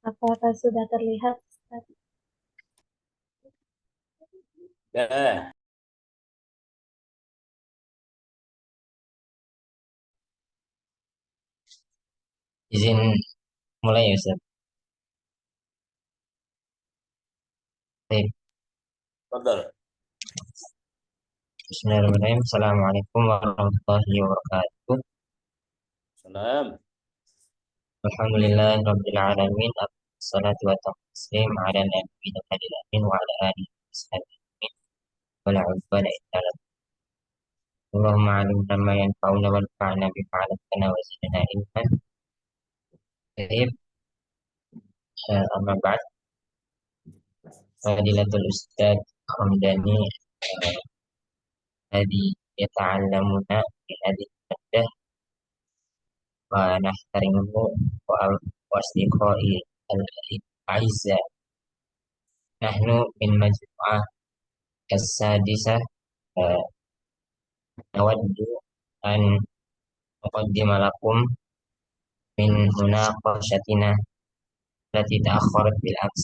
Apakah sudah terlihat? Ya. Izin mulai ya Ustaz. Baik. Betul. Bismillahirrahmanirrahim. Assalamualaikum warahmatullahi wabarakatuh. Salam. Alhamdulillahirabbil alamin. Assalatu wassalamu ala nabiyina Muhammadin wa ala alihi washabihi wa la udwana illa ala Allahumma 'allimna ma yanfa'una wanfa'na bima 'allamtana wa zidna ilman. Baik. Amma ba'd. Fadilatul Ustaz Hamdani hadi yata'allamuna bi hadhihi al-maddah wa nahtarimuhu wa asdiqai al-aizza. Nahnu min majmu'ah as-sadisah nawaddu an nuqaddima lakum min munaqashatina allati ta'akhkharat bil ams.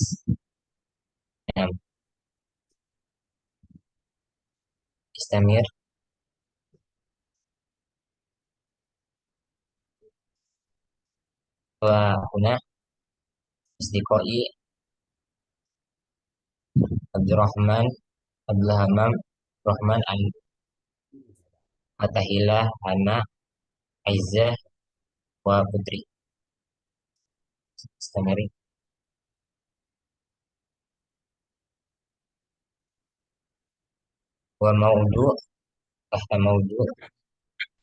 Istamir. Wa huna asdiqai Abdurrahman Abdulhamam Rahman Atahilah Hana Aizzah wa Putri. Istamir. Wa maudu tahta maudu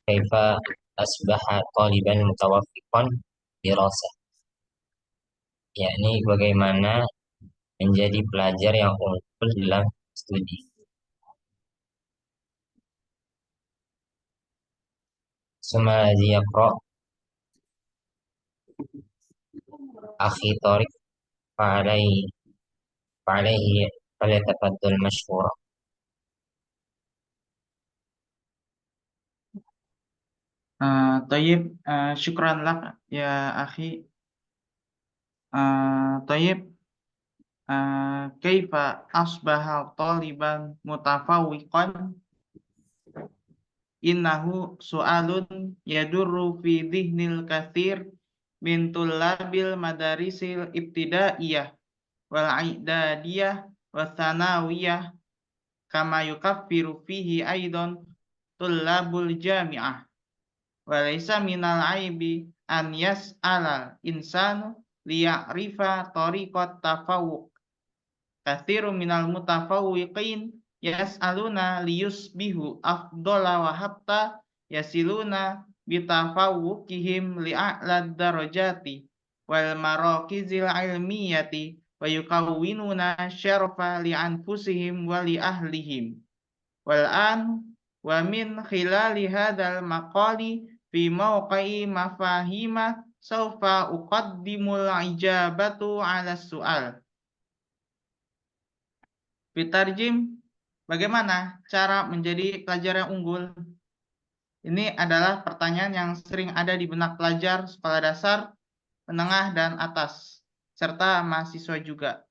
kaifa asbaha taliban mutawaffiqan dirasah, yakni bagaimana menjadi pelajar yang unggul dalam studi. Summa ladzi yaqra akhi Tariq fa'alaihi falyatafaddal mashkura. Tayyib, syukran lak ya akhi. Tayyib, kaifa asbaha taliban mutafawwiqan? Innahu su'alun yadurru fi dhihnil katsir min tullabil madarisil ibtidaiyah wal i'dadiyah wa tsanawiyah kama yukaffiru fihi aidan tullabul jami'ah. Walaysa minal aibi an yas'alal insanu liya'rifa tariqat tafawuq. Katsiru minal mutafawwiqin yas'aluna liyusbihu afdala wa hatta yasiluna bitafawuqihim li'a'lad darajati wal maraqizil ilmiyati wa yukawwinuna syarafa li'anfusihim wa li ahlihim. Wal an wa min khilali hadzal maqali fi mawqi'i mafahima saufa uqaddimul ijabatu 'ala su'al. Fitarjim, bagaimana cara menjadi pelajar yang unggul? Ini adalah pertanyaan yang sering ada di benak pelajar sekolah dasar, menengah, dan atas, serta mahasiswa juga.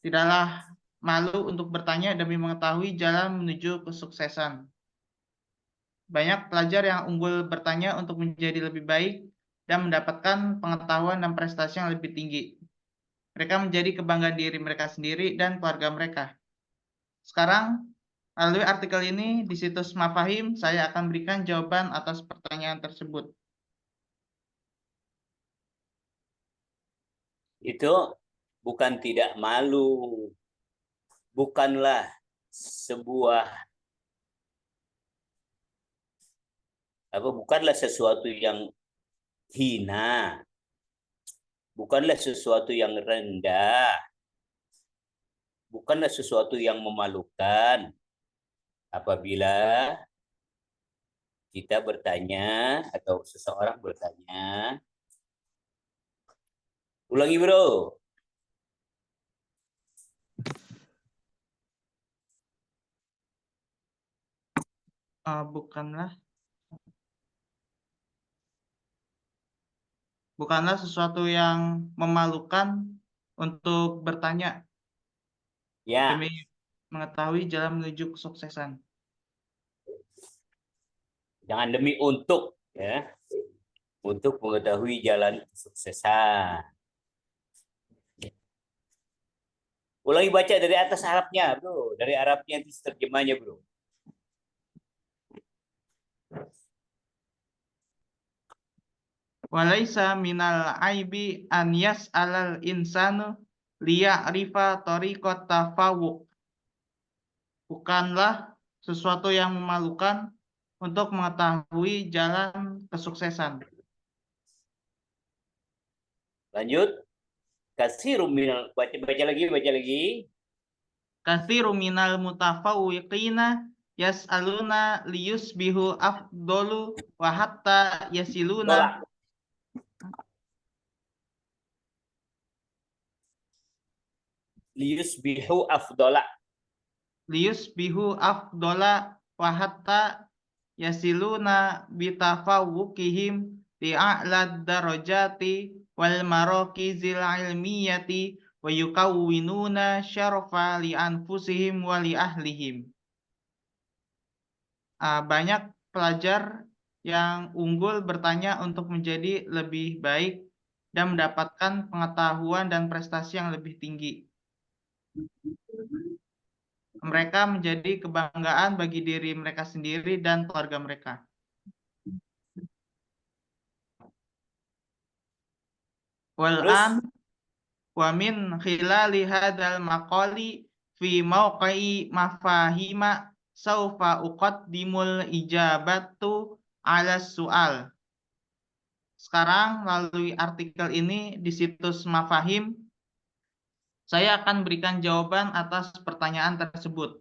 Tidaklah malu untuk bertanya demi mengetahui jalan menuju kesuksesan. Banyak pelajar yang unggul bertanya untuk menjadi lebih baik dan mendapatkan pengetahuan dan prestasi yang lebih tinggi. Mereka menjadi kebanggaan diri mereka sendiri dan keluarga mereka. Sekarang, melalui artikel ini di situs Mafahim, saya akan berikan jawaban atas pertanyaan tersebut. Itu bukan tidak malu, bukanlah bukanlah sesuatu yang hina. bukanlah sesuatu yang rendah, bukanlah sesuatu yang memalukan apabila kita bertanya atau seseorang bertanya. Ulangi, bro. Bukanlah sesuatu yang memalukan untuk bertanya Ya, demi mengetahui jalan menuju kesuksesan. jangan demi untuk, ya, untuk mengetahui jalan kesuksesan. Ulangi baca dari atas Arabnya, bro. Dari Arabnya itu terjemahnya, bro. Walaisa minal aibi an yas'alal insanu liya'rifa tariqat tafawuq. Bukanlah sesuatu yang memalukan untuk mengetahui jalan kesuksesan. Lanjut. Katsirun minal, baca lagi. Katsiru minal mutafawwiqina yas'aluna liyusbihu afdolu wa hatta yasiluna Liyusbihu afdola. wa hatta yasiluna bitafawwuqihim li'a'lad darajati wal marakizil ilmiyati wa yukawwinuna syarafa li anfusihim wa li ahlihim. Banyak pelajar yang unggul bertanya untuk menjadi lebih baik dan mendapatkan pengetahuan dan prestasi yang lebih tinggi. Mereka menjadi kebanggaan bagi diri mereka sendiri dan keluarga mereka. Wal'an wa min khilali hadzal maqali fi mauqi'i mafahima saufa uqaddimul ijabatu 'ala su'al. Sekarang melalui artikel ini di situs Mafahim, saya akan berikan jawaban atas pertanyaan tersebut.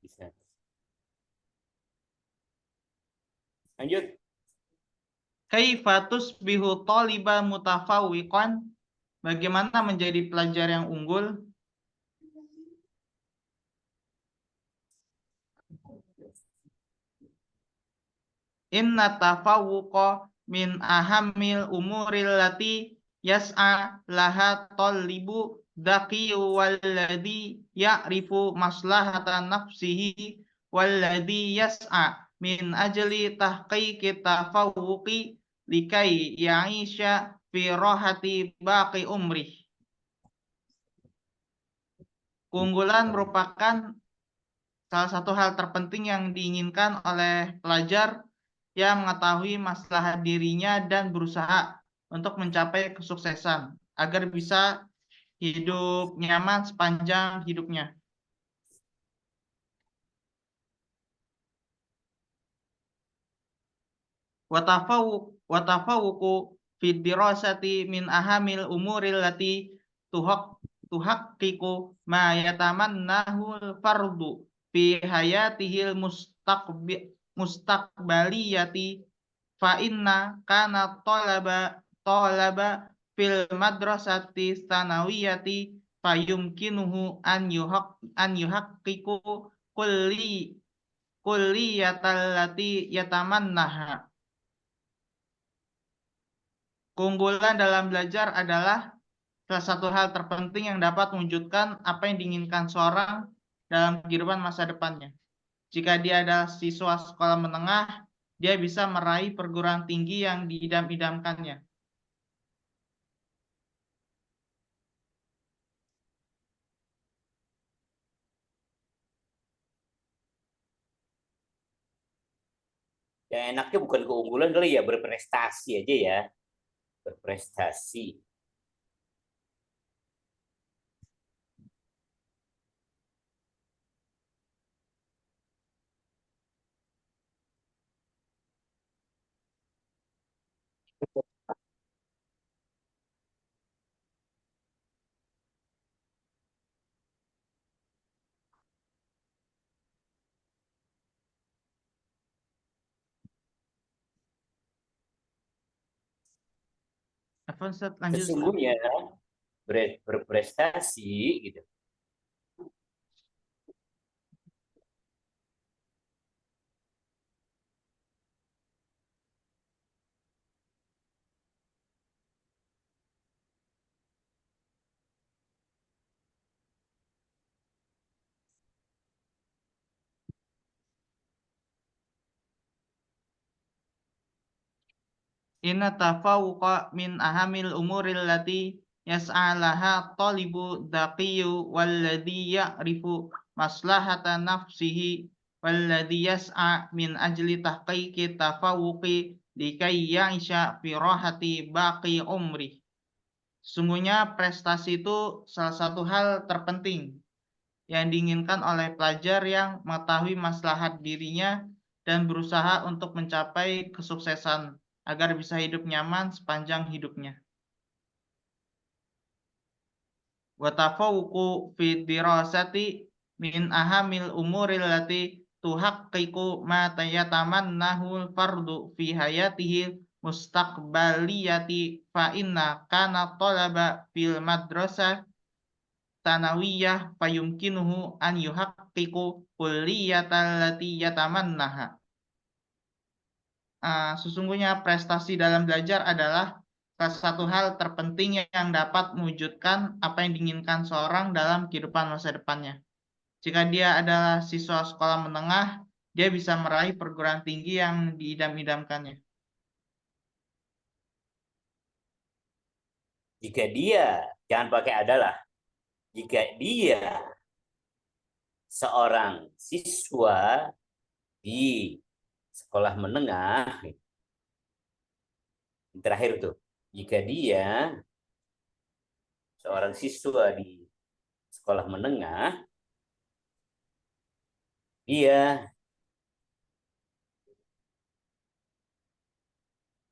Bisa. Lanjut. Kaifa tusbihu thaliban mutafawwiqan? Bagaimana menjadi pelajar yang unggul? Inna tafawwuqa min ahammil umuril lati yas'a laha talibu daqiyu walladhi ya'rifu maslahata nafsihi walladhi yas'a min ajli tahqiqi tafawwuqi likai ya'isha fi rahati baqi umrih. Keunggulan merupakan salah satu hal terpenting yang diinginkan oleh pelajar yang mengetahui maslahat dirinya dan berusaha untuk mencapai kesuksesan agar bisa hidup nyaman sepanjang hidupnya. Watafawuqu fid dirasati min ahamil umuril lati tuhaqqiqu ma yatamannahu fardu fi hayatihil mustaqbaliyati fa inna kana talaba fil madrasati sanawiyati fayumkinuhu an yuhaqqiqu kulliyatallati yatamannaha. Keunggulan dalam belajar adalah salah satu hal terpenting yang dapat mewujudkan apa yang diinginkan seorang dalam kehidupan masa depannya. Jika dia adalah siswa sekolah menengah, dia bisa meraih perguruan tinggi yang diidam-idamkannya. Ya enaknya bukan keunggulan kali ya, berprestasi aja ya. Berprestasi. Apa Ustaz? Lanjut Ustaz. Sesungguhnya berprestasi gitu. Inna tafawuqa min ahamil umuril lati yas'alaha talibu daqiyu walladhi ya'rifu maslahata nafsihi walladhi yas'a min ajli tahqiqi tafawuqi likai ya'isha fi rahati baqi umri. Sungguhnya prestasi itu salah satu hal terpenting yang diinginkan oleh pelajar yang mengetahui maslahat dirinya dan berusaha untuk mencapai kesuksesan agar bisa hidup nyaman sepanjang hidupnya. Wa tafawuqu fi dirasati min ahamil umuril lati tuhaqqiqu ma tayatamannahu al-fardu fi hayatihi mustaqbaliyati fa inna kana talaba fil madrasah tanawiyah fayumkinuhu an yuhaqqiqu kulliyatal lati yatamannaha. Sesungguhnya prestasi dalam belajar adalah salah satu hal terpenting yang dapat mewujudkan apa yang diinginkan seorang dalam kehidupan masa depannya. Jika dia adalah siswa sekolah menengah, dia bisa meraih perguruan tinggi yang diidam-idamkannya. Jika dia, jangan pakai adalah, jika dia seorang siswa di sekolah menengah, terakhir tuh, jika dia seorang siswa di sekolah menengah, dia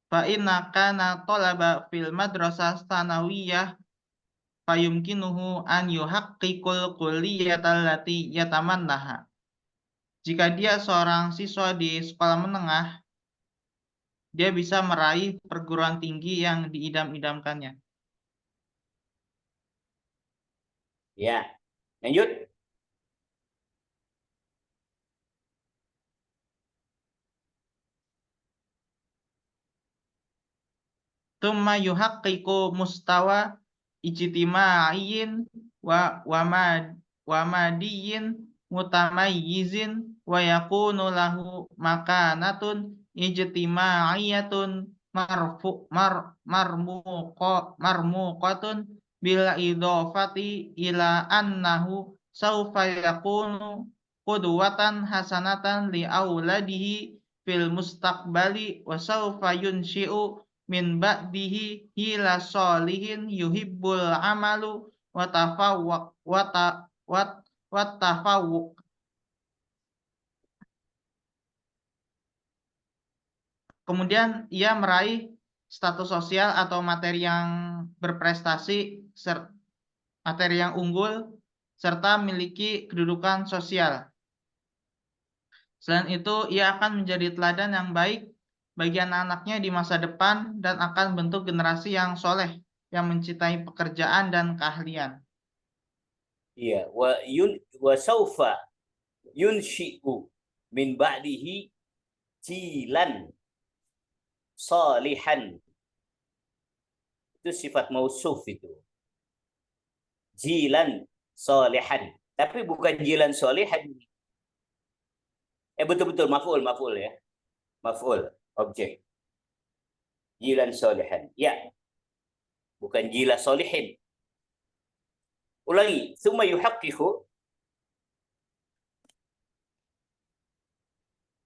Fa inna kana talaba fil madrasah tsanawiyah fayumkinuhu an yuhaqqiqul kulliyatal lati yatamannaha. Jika dia seorang siswa di sekolah menengah, dia bisa meraih perguruan tinggi yang diidam-idamkannya. ya, lanjut. Tsumma yuhaqqiqu mustawa ijtima'iyyin wa madiyyin mutamayyizin wa yakunu lahu makanatun ijtima'iyyatun marmuqatun bil idhafati ila annahu sawfa yakunu qudwatan hasanatan li auladihi fil mustaqbali wa sawfa yunshi'u min ba'dihi hila solihin yuhibbul amalu wa tafawuq. Kemudian ia meraih status sosial atau materi yang berprestasi, materi yang unggul, serta memiliki kedudukan sosial. Selain itu, ia akan menjadi teladan yang baik bagi anak-anaknya di masa depan dan akan bentuk generasi yang soleh, yang mencintai pekerjaan dan keahlian. Iya, wa saufa yunshi'u min ba'dihi jilan salihan. Itu sifat mausuf itu. Jilan salihan. Tapi bukan jilan salihan. Betul-betul maf'ul ya. Maf'ul, objek. Jilan salihan. Ya. Bukan jila salihin. Ulangi. Tsumma yuhaqqiqu.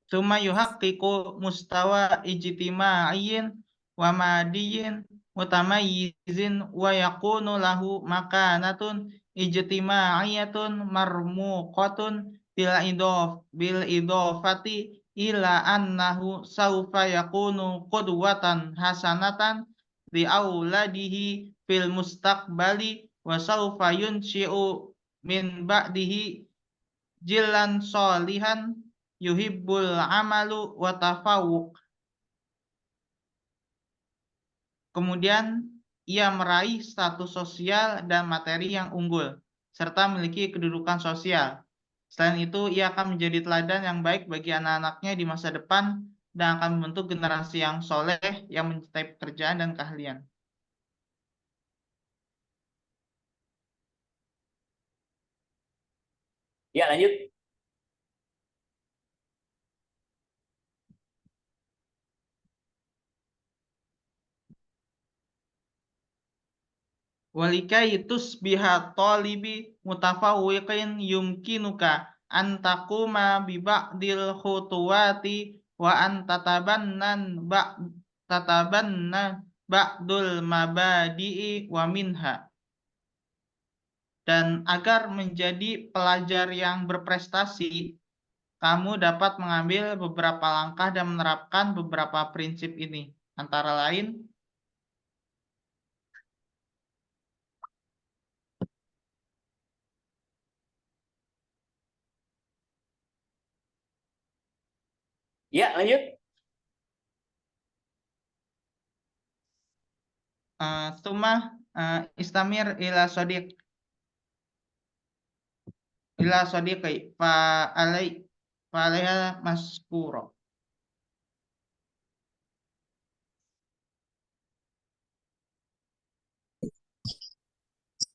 Tsumma yuhaqqiqu mustawa ijtima'iyyin wa madiyyin mutamayyizin wa yakunu lahu makanatun ijtima'iyyatun marmuqatun bil idhafati ila annahu saufa yakunu qudwatan hasanatan li auladihi fil mustaqbali wa saufa yunshi'u min ba'dihi jilan solihan yuhibbul amalu wa tafawuq. Kemudian ia meraih status sosial dan materi yang unggul serta memiliki kedudukan sosial. Selain itu, ia akan menjadi teladan yang baik bagi anak-anaknya di masa depan dan akan membentuk generasi yang soleh yang mencintai pekerjaan dan keahlian. Ya, lanjut. Walikai tusbiha talibi mutafawwiqin yumkinuka an taquma bi ba'dil khutuwati wa an tatabannan ba'dul mabadi'i wa minha. Dan agar menjadi pelajar yang berprestasi, kamu dapat mengambil beberapa langkah dan menerapkan beberapa prinsip ini. Antara lain, Ya, lanjut. Tumah istamir ila sodiqi fa alaiha maskuro.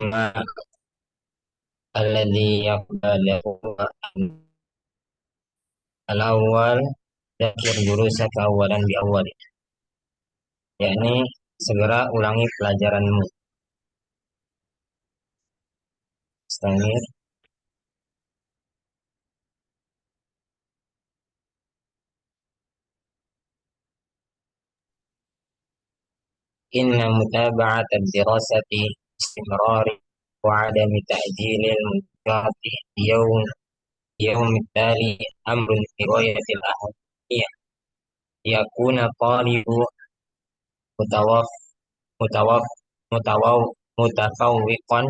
Ma alladhi yaqbalahu al-awwal dzakir durusaka awalan bi awwal, yakni segera ulangi pelajaranmu. Istamir inna mutaba'at ad-dirasati istimrari wa adami ta'jilil mudhati yawm التالي أمر في غاية الأهمية. يكون طالب متوف متوف متفوقا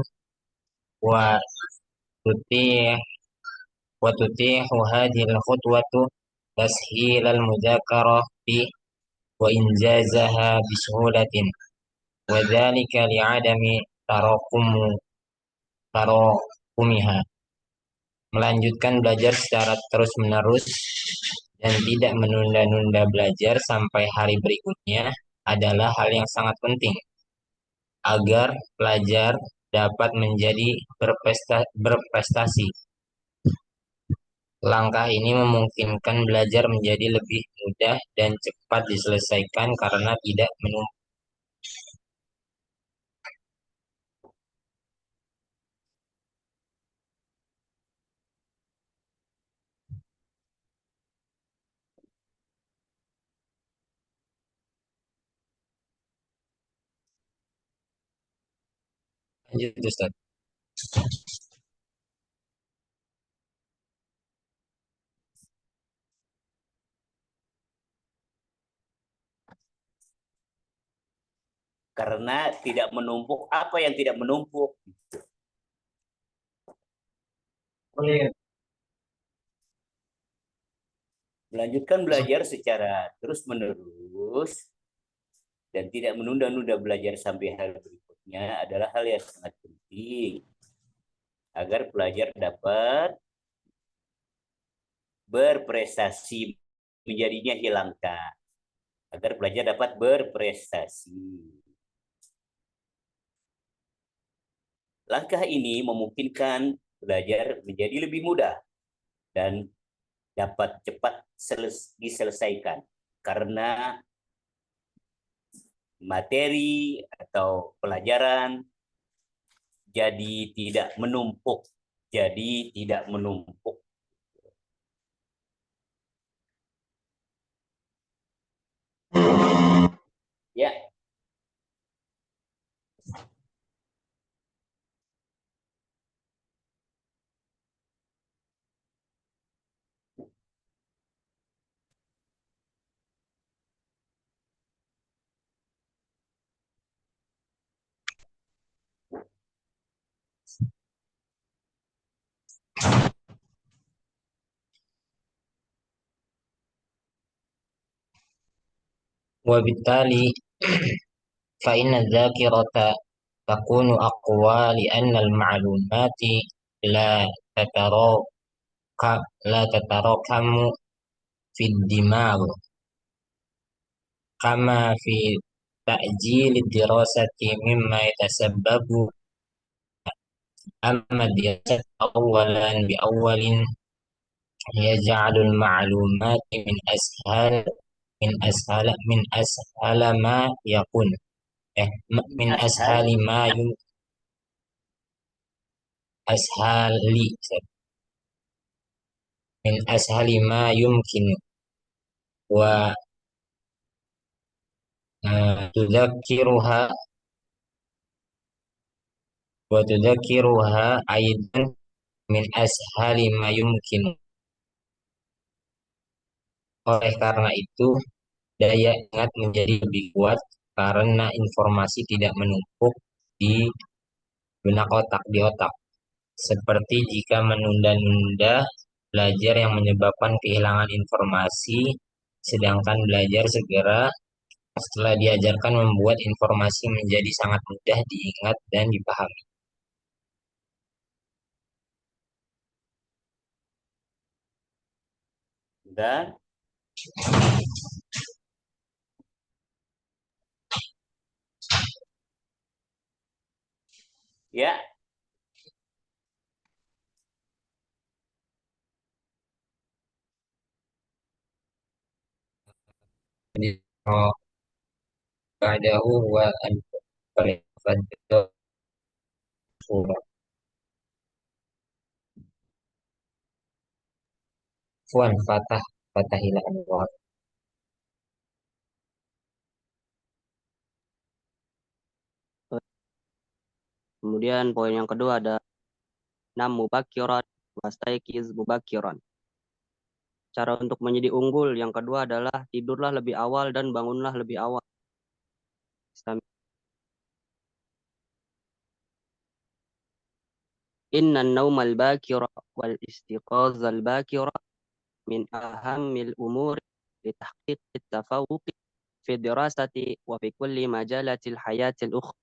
وتتيح وتتيح هذه الخطوة تسهيل المذاكرة فيه وإنجازها بسهولة، وذلك لعدم تراكمها. Melanjutkan belajar secara terus-menerus dan tidak menunda-nunda belajar sampai hari berikutnya adalah hal yang sangat penting agar pelajar dapat menjadi berprestasi. Langkah ini memungkinkan belajar menjadi lebih mudah dan cepat diselesaikan karena tidak menumpuk. Lanjut, Ustaz. Karena tidak menumpuk. Apa yang tidak menumpuk? Melanjutkan belajar secara terus-menerus dan tidak menunda-nunda belajar sampai hari berikutnya adalah hal yang sangat penting agar pelajar dapat berprestasi, menjadinya hilangkan. Agar pelajar dapat berprestasi. Langkah ini memungkinkan belajar menjadi lebih mudah dan dapat cepat diselesaikan karena materi atau pelajaran jadi tidak menumpuk. Jadi tidak menumpuk. Ya. وبالتالي فإن الذاكرة تكون أقوى لأن المعلومات لا تتراكم لا تتراكم في الدماغ كما في تأجيل الدراسة مما يتسبب. أما الدراسة أولا بأول يجعل المعلومات من أسهل ما يكون من أسهل Ashal. ما يمكن أسهل من أسهل ما يمكن وتذكرها أيضا من أسهل ما يمكن. Oleh karena itu, daya ingat menjadi lebih kuat karena informasi tidak menumpuk di benak otak di otak. Seperti jika menunda-nunda belajar yang menyebabkan kehilangan informasi, sedangkan belajar segera setelah diajarkan membuat informasi menjadi sangat mudah diingat dan dipahami. Dan ya, Jadi, ba'dahu wa al-fadl Fuan Fatahila Anwar. Kemudian poin yang kedua ada nam mubakiran wastaiqiz mubakiran. Cara untuk menjadi unggul yang kedua adalah tidurlah lebih awal dan bangunlah lebih awal. Inna naumal bakira wal istiqazal bakira min ahammil umuri litahqiq at-tafawuq fi dirasati wa fi kulli majalatil hayatil ukhra.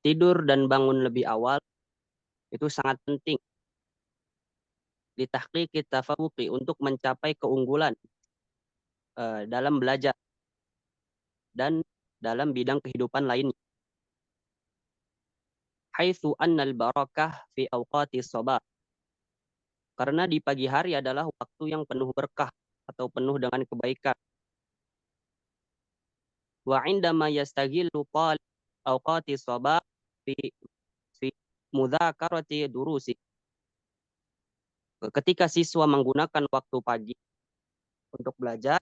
Tidur dan bangun lebih awal itu sangat penting litahqiq at-tafawuq untuk mencapai keunggulan dalam belajar dan dalam bidang kehidupan lainnya. Haitsu annal barakah fi awqati sabah. Karena di pagi hari adalah waktu yang penuh berkah atau penuh dengan kebaikan. Wa indama yastaghillu talib awqati sabah fi mudzakarati durusi. Ketika siswa menggunakan waktu pagi untuk belajar,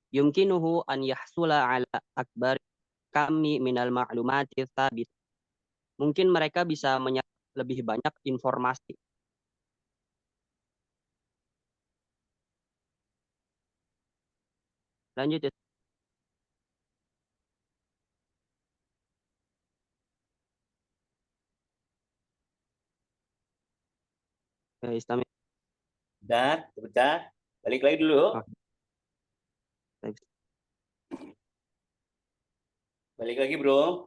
yumkinuhu an yahsula ala akbar kami minal ma'lumati tsabit. Mungkin mereka bisa menyerap lebih banyak informasi. Lanjut ya. Istami. dan sebentar, balik lagi dulu. Balik lagi, bro.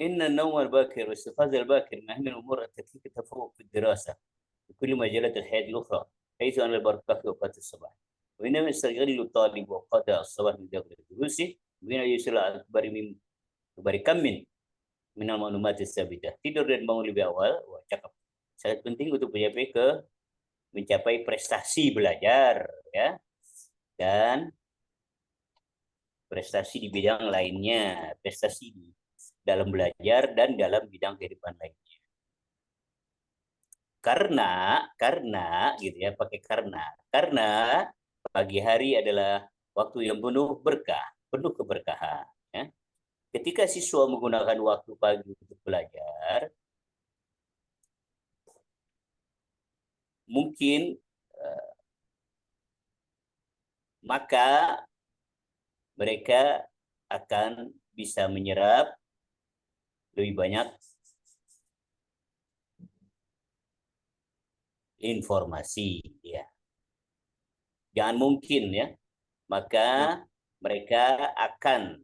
إن النوم الباكر والاستيقاظ الباكر من أهم الأمور التي تتفوق في الدراسة في كل مجالات الحياة الأخرى، حيث أن البركة في أوقات الصباح. وإنما يستغل الطالب أوقات الصباح من داخل دروسه وبين يصل أكبر كم من المعلومات الثابتة. Tidur dan bangun lebih awal, wah, cakep. Sangat penting untuk mencapai prestasi belajar, ya, dan prestasi di bidang lainnya, prestasi di dalam belajar dan dalam bidang kehidupan lainnya. Karena gitu ya, pakai karena pagi hari adalah waktu yang penuh berkah, penuh keberkahan, ya. Ketika siswa menggunakan waktu pagi untuk belajar, mungkin maka mereka akan bisa menyerap lebih banyak informasi, ya. Jangan mungkin, ya. Maka mereka akan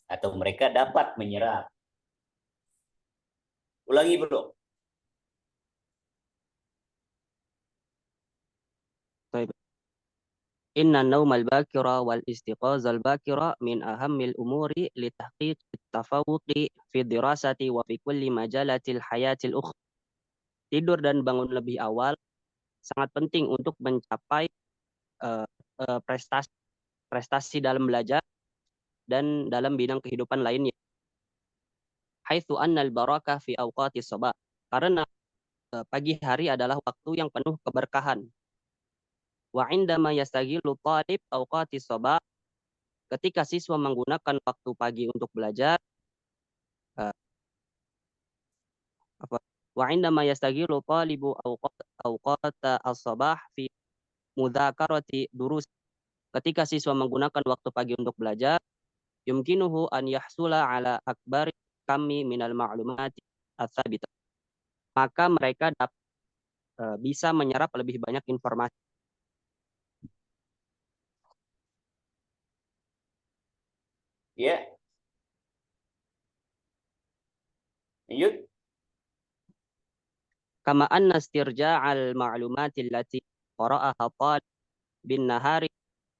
atau mereka dapat menyerap. Ulangi, Bro. Inna naumal bakira wal istiqazal bakira min ahammil umuri li tahqiq tafawuqi fi dirasati wa fi kulli majalatil hayatil ukhra. Tidur dan bangun lebih awal sangat penting untuk mencapai prestasi dalam belajar dan dalam bidang kehidupan lainnya. Haitsu annal barakah fi awqatis sabah. Karena pagi hari adalah waktu yang penuh keberkahan. Wa indama yastaghilu talib awqatis sabah, ketika siswa menggunakan waktu pagi untuk belajar, wa indama yastaghilu talibu awqata as-sabah fi mudzakarati durus, ketika siswa menggunakan waktu pagi untuk belajar, yumkinuhu an yahsula ala akbari kami minal ma'lumati ats-tsabitah, maka mereka bisa menyerap lebih banyak informasi. Ya. Lanjut. Kama anna istirja'al ma'lumati allati qara'aha talib bin nahari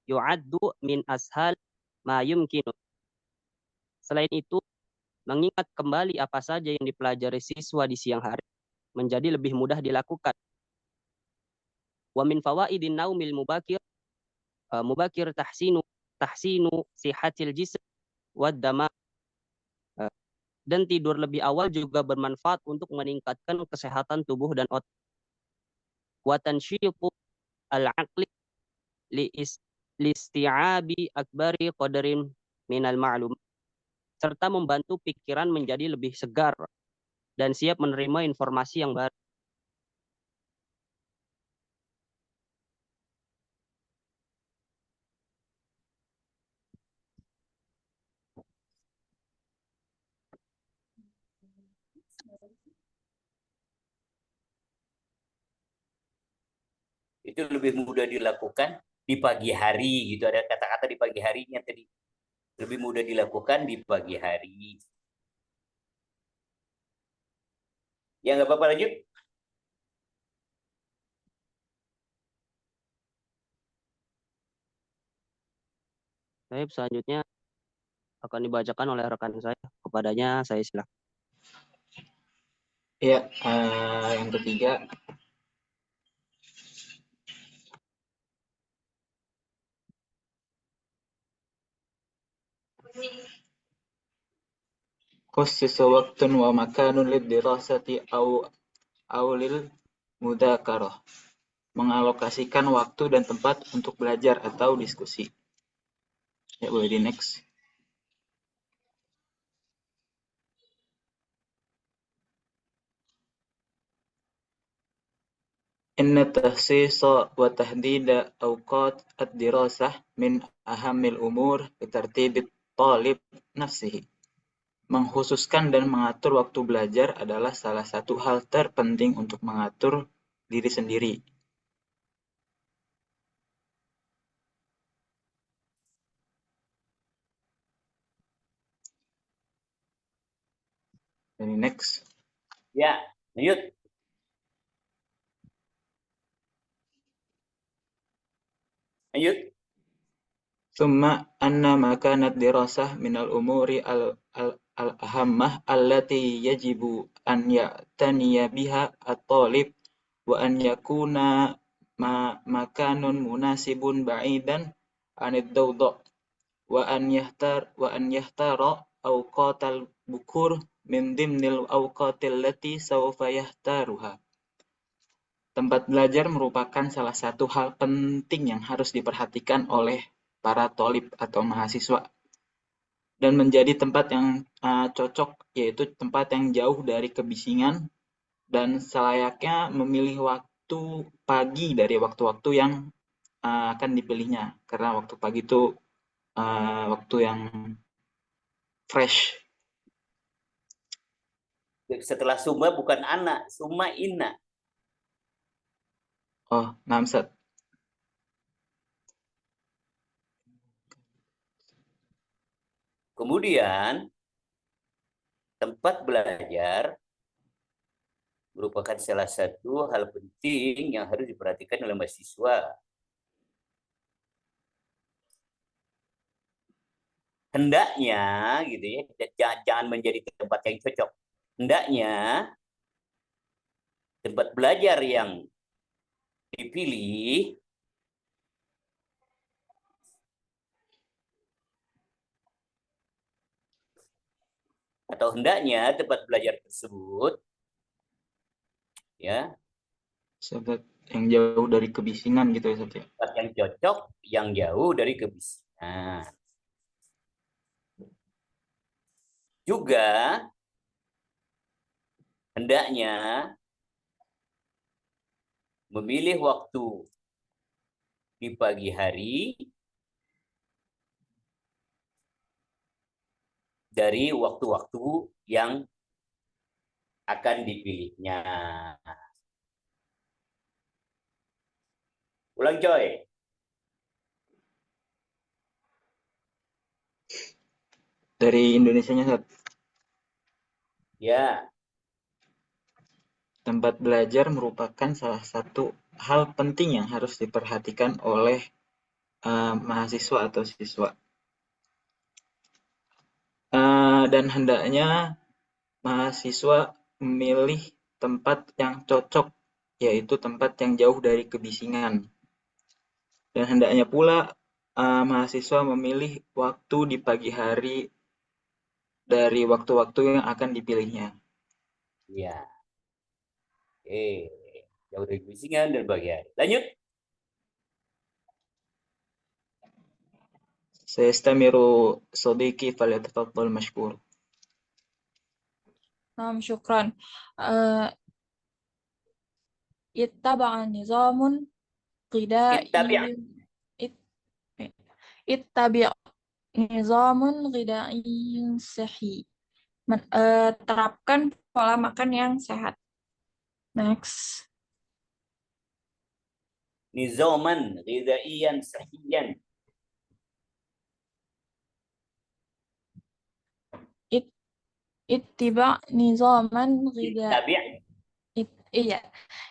yu'addu min ashal ma yumkinu. Selain itu, mengingat kembali apa saja yang dipelajari siswa di siang hari menjadi lebih mudah dilakukan. Wa min fawaidin naumil mubakir tahsinu sihatil jism wad dama. Dan tidur lebih awal juga bermanfaat untuk meningkatkan kesehatan tubuh dan otak. Wa tansyitu al-aqli listi'abi akbari qadarin minal ma'lum, serta membantu pikiran menjadi lebih segar dan siap menerima informasi yang baru. Itu lebih mudah dilakukan di pagi hari, gitu. Ada kata-kata di pagi harinya tadi. Lebih mudah dilakukan di pagi hari. Ya, nggak apa-apa, lanjut. Baik, selanjutnya akan dibacakan oleh rekan saya. Kepadanya saya silakan. Ya, yang ketiga, khusus waktun wa makanun lid-dirasati au lil mudzakarah. Mengalokasikan waktu dan tempat untuk belajar atau diskusi. Ya, boleh di next. Inna tahsisa wa tahdida awqat ad-dirasah min ahamil umur bitartibit talib nafsihi. Mengkhususkan dan mengatur waktu belajar adalah salah satu hal terpenting untuk mengatur diri sendiri. Ini next. Ya, lanjut. Lanjut. Thumma anna makanat dirasah minal umuri al-ahammah allati yajibu an ya'taniya biha at-talib wa an yakuna makanun munasibun ba'idan anid dawda wa an yahtara awqatal bukur min dimnil awqatil lati sawfa yahtaruha. Tempat belajar merupakan salah satu hal penting yang harus diperhatikan oleh para thalib atau mahasiswa dan menjadi tempat yang cocok, yaitu tempat yang jauh dari kebisingan dan selayaknya memilih waktu pagi dari waktu-waktu yang akan dipilihnya, karena waktu pagi itu waktu yang fresh. Setelah summa bukan anak, summa inna. Oh, namsat. Kemudian tempat belajar merupakan salah satu hal penting yang harus diperhatikan oleh mahasiswa. Hendaknya gitu ya, jangan menjadi tempat yang cocok. Hendaknya tempat belajar yang dipilih atau hendaknya tempat belajar tersebut ya Sahabat yang jauh dari kebisingan gitu ya, Ustaz ya. tempat yang cocok yang jauh dari kebisingan. Juga hendaknya memilih waktu di pagi hari dari waktu-waktu yang akan dipilihnya. Ulang coy. Dari Indonesianya, Ustaz. Ya, Tempat belajar merupakan salah satu hal penting yang harus diperhatikan oleh mahasiswa atau siswa. Dan hendaknya mahasiswa memilih tempat yang cocok, yaitu tempat yang jauh dari kebisingan. Dan hendaknya pula mahasiswa memilih waktu di pagi hari dari waktu-waktu yang akan dipilihnya. ya. Jauh dari kebisingan dan pagi hari. Lanjut. Sayastamiru sodiki falyatafaddal mashkur. نعم شكرا. اتبع نظام غذائي Ittabi'. اتبع نظام غذائي صحي. Terapkan pola makan yang sehat. Next. Nizaman ghidaiyan sahiyan. Ittiba nizaman Ittabi'. iya.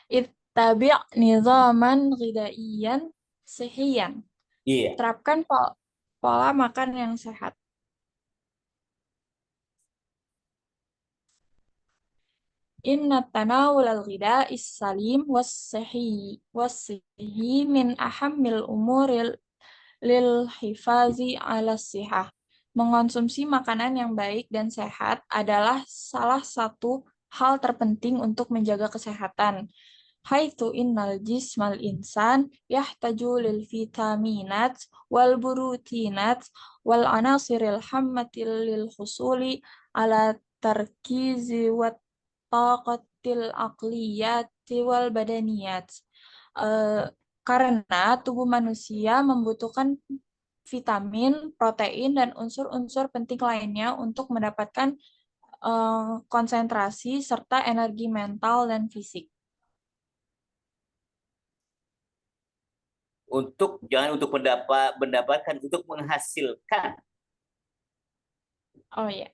Ittabi' nizaman ghidaiyan sahiyan. Iya. Terapkan pola makan yang sehat. Inna tanawul al-ghidai salim was-sahih min ahammil umuril lil hifazi ala sihah. Mengonsumsi makanan yang baik dan sehat adalah salah satu hal terpenting untuk menjaga kesehatan. Haitsu innal jismal insan yahtaju lil vitaminat wal burutinat wal anasiril hammatil lil husuli ala tarkizi wa taqatil aqliyati wal badaniyat. Karena tubuh manusia membutuhkan vitamin, protein, dan unsur-unsur penting lainnya untuk mendapatkan konsentrasi serta energi mental dan fisik. Jangan untuk mendapatkan, untuk menghasilkan. Oh ya.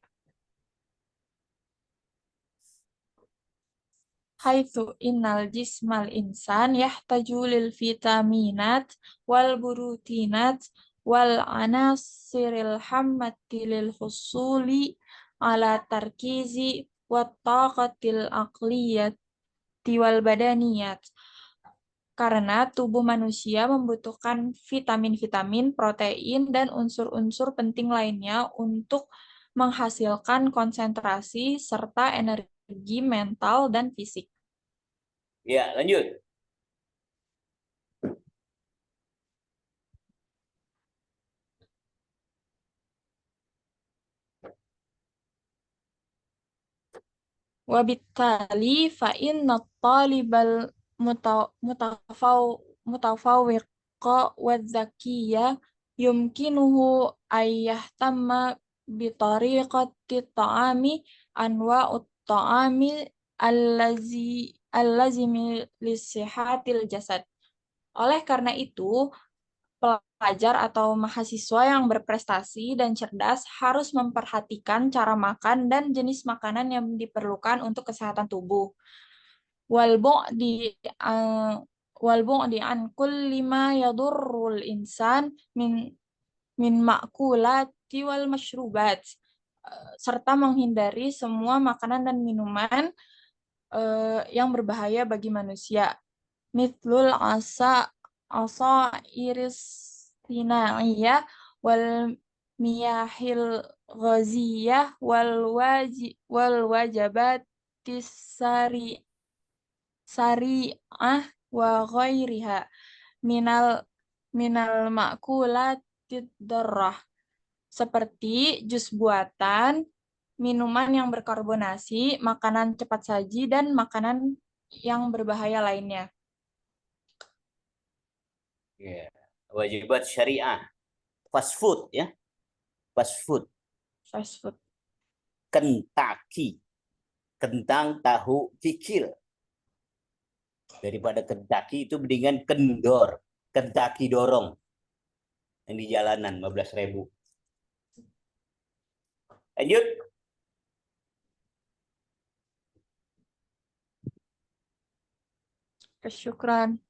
Haitsu innal jismal insan yahtaju lil vitaminat wal burutinat wal anasiril hammati lil husuli ala tarkizi wat taqatil aqliyati wal badaniyat. Karena tubuh manusia membutuhkan vitamin-vitamin, protein, dan unsur-unsur penting lainnya untuk menghasilkan konsentrasi serta energi mental dan fisik. Ya, lanjut. Wabittali fa inna talibal mutafawwiqa wadzakiya yumkinuhu ayyahtamma bitariqati ta'ami anwa'ut ta'ami allazimi lisihatil jasad. Oleh karena itu, pelajar atau mahasiswa yang berprestasi dan cerdas harus memperhatikan cara makan dan jenis makanan yang diperlukan untuk kesehatan tubuh. Walbu'di an kulli ma yadurrul insan min ma'kulati wal masyrubat, serta menghindari semua makanan dan minuman yang berbahaya bagi manusia. Mithlul iris sina'iyah wal miyahil ghaziyah wal wajabatis sari'ah wa ghairiha minal ma'kulatid darrah, seperti jus buatan, minuman yang berkarbonasi, makanan cepat saji, dan makanan yang berbahaya lainnya. Ya. Wajibat syariah. Fast food ya. Fast food. Fast food. Kentucky. Kentang, tahu, kikil. Daripada Kentucky itu mendingan kendor. Kentucky dorong. Yang di jalanan 15.000. Lanjut. Syukran.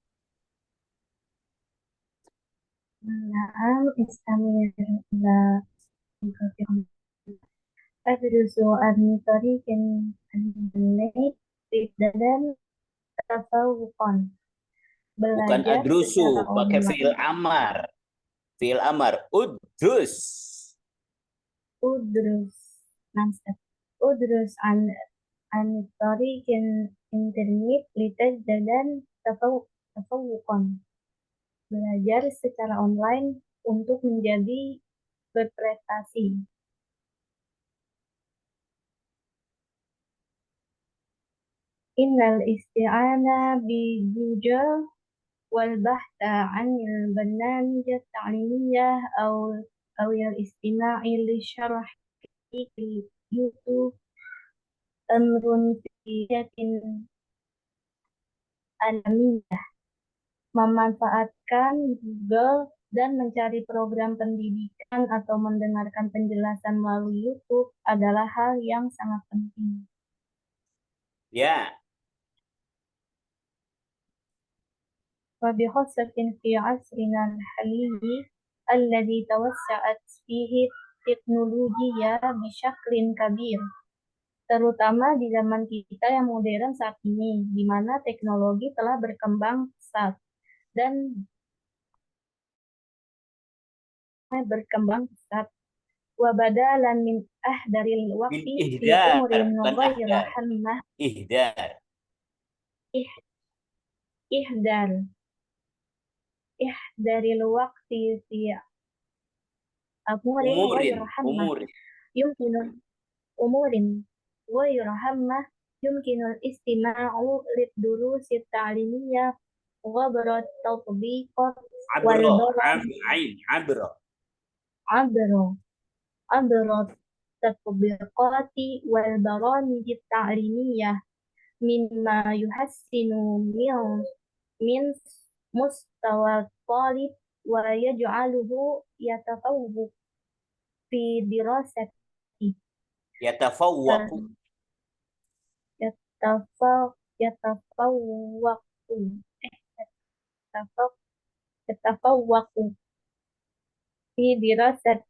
Naam istamir ila adrusu an tariqin an-naik dan tasawufan. Bukan Belajar adrusu, secara pakai online. fi'il amar. Fi'il amar. Udrus. Udrus an tariqin internet dan tasawufan. Belajar secara online untuk menjadi berprestasi. Innal isti'ana bi Google wal bahtha 'anil barnamij at-ta'limiyah aw al-istima'i li syarhi YouTube amrun fiyatin alamiyah. Memanfaatkan Google dan mencari program pendidikan atau mendengarkan penjelasan melalui YouTube adalah hal yang sangat penting. Ya. وبخاصة في عصرنا الحالي الذي توسعت فيه التكنولوجيا بشكل كبير. Terutama di zaman kita yang modern saat ini, di mana teknologi telah berkembang pesat dan wabadalan min ahdaril waqti fi umurin ghayra hammah ihdaril waqti fi umurin ghayra hammah yumkinu umurin ghayra hammah yumkinul istima'u lid-durusi at-ta'limiyah wa barat tatbiqat wal عبر التطبيقات والبرامج التعليمية مما يحسن من مستوى الطالب ويجعله يتفوق في دراسته. يتفوق في دراسته.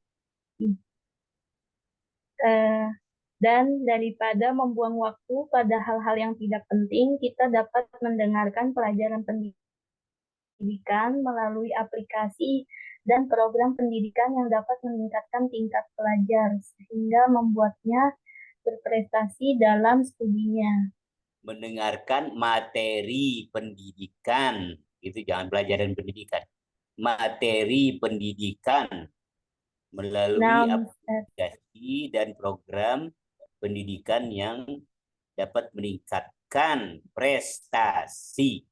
Dan daripada membuang waktu pada hal-hal yang tidak penting, kita dapat mendengarkan pelajaran pendidikan melalui aplikasi dan program pendidikan yang dapat meningkatkan tingkat pelajar, sehingga membuatnya berprestasi dalam studinya. Mendengarkan materi pendidikan, itu jangan pelajaran pendidikan. Materi pendidikan melalui aplikasi dan program pendidikan yang dapat meningkatkan prestasi.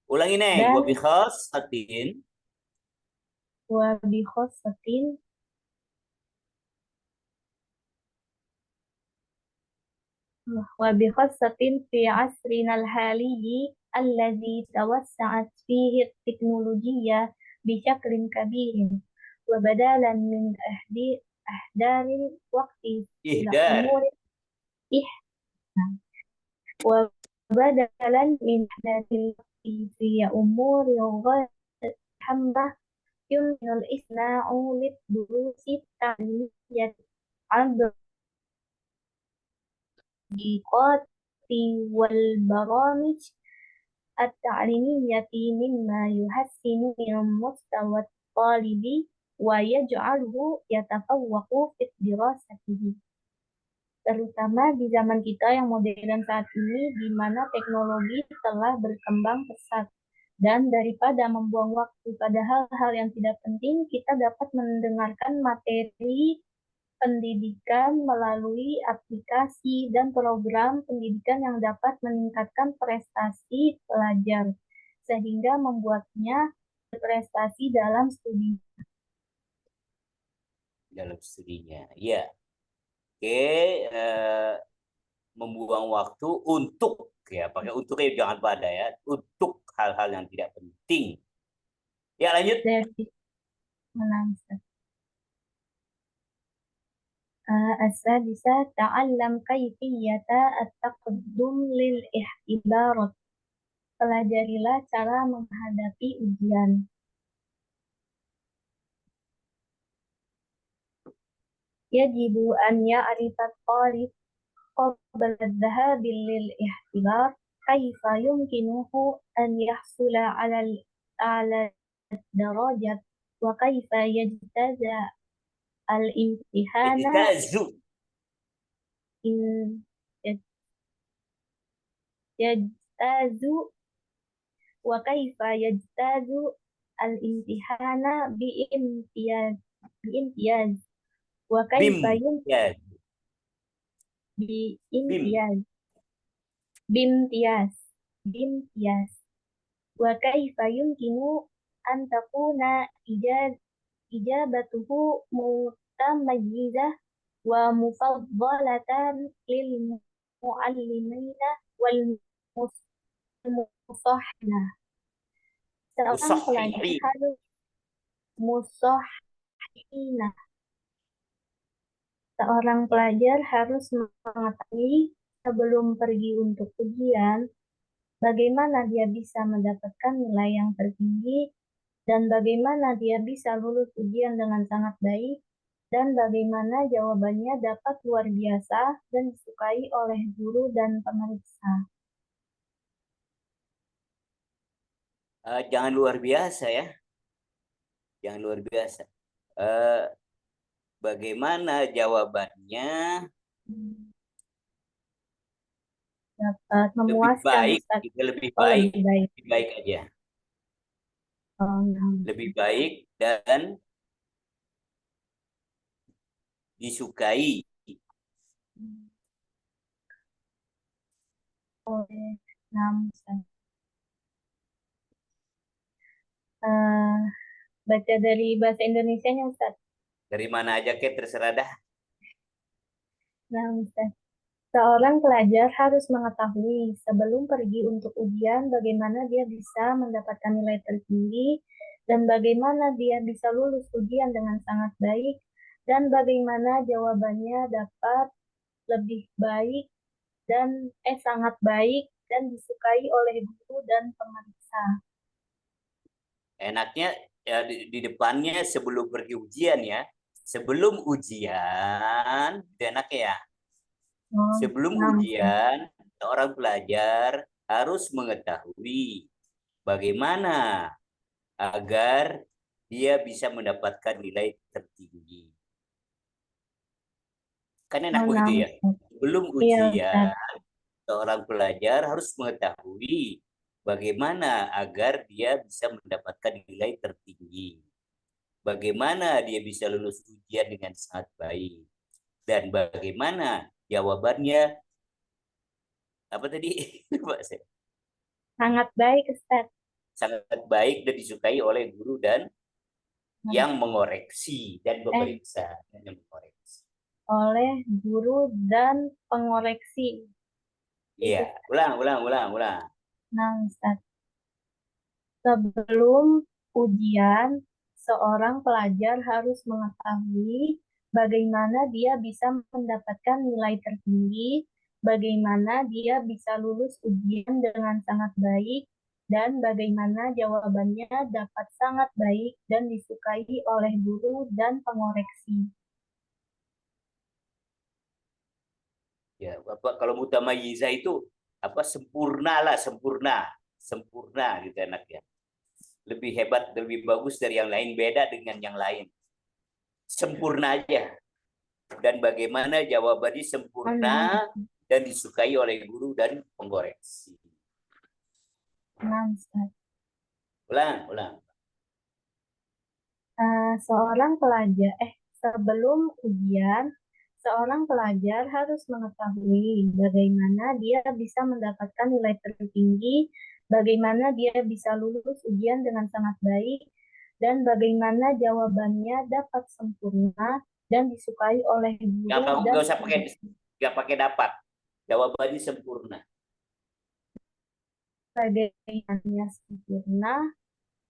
Ulangi nih, wa bi khossatin وبخاصة في عصرنا الحالي الذي توسعت فيه التكنولوجيا بشكل كبير وبدلا من إحضار الوقت إلى إهدار أمور وبدلا من إحداث الوقت في أمور غير مهمة يمكن الاستماع للدروس التعليمية عبر التطبيقات والبرامج التعليمية مما يحسن من مستوى الطالب ويجعله يتفوق في دراسته. Terutama di zaman kita yang modern saat ini, di mana teknologi telah berkembang pesat. Dan daripada membuang waktu pada hal-hal yang tidak penting, kita dapat mendengarkan materi pendidikan melalui aplikasi dan program pendidikan yang dapat meningkatkan prestasi pelajar, sehingga membuatnya berprestasi dalam studinya. Ya. Oke, membuang waktu untuk, ya pakai untuknya jangan pada ya, untuk hal-hal yang tidak penting. Ya lanjut. السادسة تعلم كيفية التقدم للاختبارات. Pelajarilah cara menghadapi ujian. يجب أن يعرف الطالب قبل الذهاب للاختبار كيف يمكنه أن يحصل على أعلى الدرجات وكيف يجتاز الامتحان وكيف يجتاز الامتحان بامتياز وكيف بامتياز وكيف يمكن أن تكون إجابته متميزة ومفضلة للمعلمين والمصححين. Seorang pelajar harus mengetahui sebelum pergi untuk ujian, bagaimana dia bisa mendapatkan nilai yang tertinggi, dan bagaimana dia bisa lulus ujian dengan sangat baik, dan bagaimana jawabannya dapat luar biasa dan disukai oleh guru dan pemeriksa. Jangan luar biasa ya. Jangan luar biasa. Bagaimana jawabannya dapat memuaskan. Lebih baik aja. Lebih baik dan disukai. Baca dari bahasa Indonesianya, Ustaz. Dari mana aja, Kek, terserah dah. Nah, Ustaz. Seorang pelajar harus mengetahui sebelum pergi untuk ujian bagaimana dia bisa mendapatkan nilai tertinggi dan bagaimana dia bisa lulus ujian dengan sangat baik dan bagaimana jawabannya dapat lebih baik dan sangat baik dan disukai oleh guru dan pemeriksa. Enaknya ya di depannya sebelum pergi ujian ya. Sebelum ujian, enak ya. Sebelum ujian, seorang pelajar harus mengetahui bagaimana agar dia bisa mendapatkan nilai tertinggi. Kan enak begitu ya. Sebelum ujian, seorang pelajar harus mengetahui bagaimana agar dia bisa mendapatkan nilai tertinggi. Bagaimana dia bisa lulus ujian dengan sangat baik. Dan bagaimana jawabannya apa tadi? Sangat baik, Ustaz. Sangat baik dan disukai oleh guru dan yang mengoreksi dan memeriksa dan yang mengoreksi. oleh guru dan pengoreksi. Iya, ulang. Nah, Ustaz. Sebelum ujian, seorang pelajar harus mengetahui bagaimana dia bisa mendapatkan nilai tertinggi, bagaimana dia bisa lulus ujian dengan sangat baik, dan bagaimana jawabannya dapat sangat baik dan disukai oleh guru dan pengoreksi. Ya, Bapak kalau mutamayyiza itu apa sempurna gitu enaknya. Lebih hebat, lebih bagus dari yang lain, beda dengan yang lain. Sempurna aja. Dan bagaimana jawabannya sempurna dan disukai oleh guru dan pengoreksi. Nah, Ustaz. Ulang. Seorang pelajar, sebelum ujian, seorang pelajar harus mengetahui bagaimana dia bisa mendapatkan nilai tertinggi, bagaimana dia bisa lulus ujian dengan sangat baik, dan bagaimana jawabannya dapat sempurna dan disukai oleh guru dan Nggak usah pakai dapat. Jawabannya sempurna. bagaimana sempurna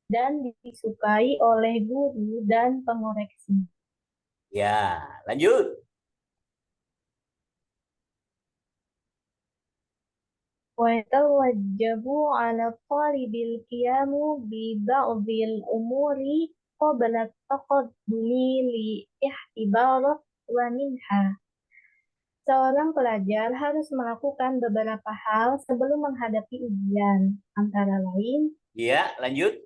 dan disukai oleh guru dan pengoreksi. Ya, lanjut. ويتوجب على الطالب القيام ببعض الأمور قبل التقدم لاختبار ومنها. Seorang pelajar harus melakukan beberapa hal sebelum menghadapi ujian, antara lain. Ya, lanjut.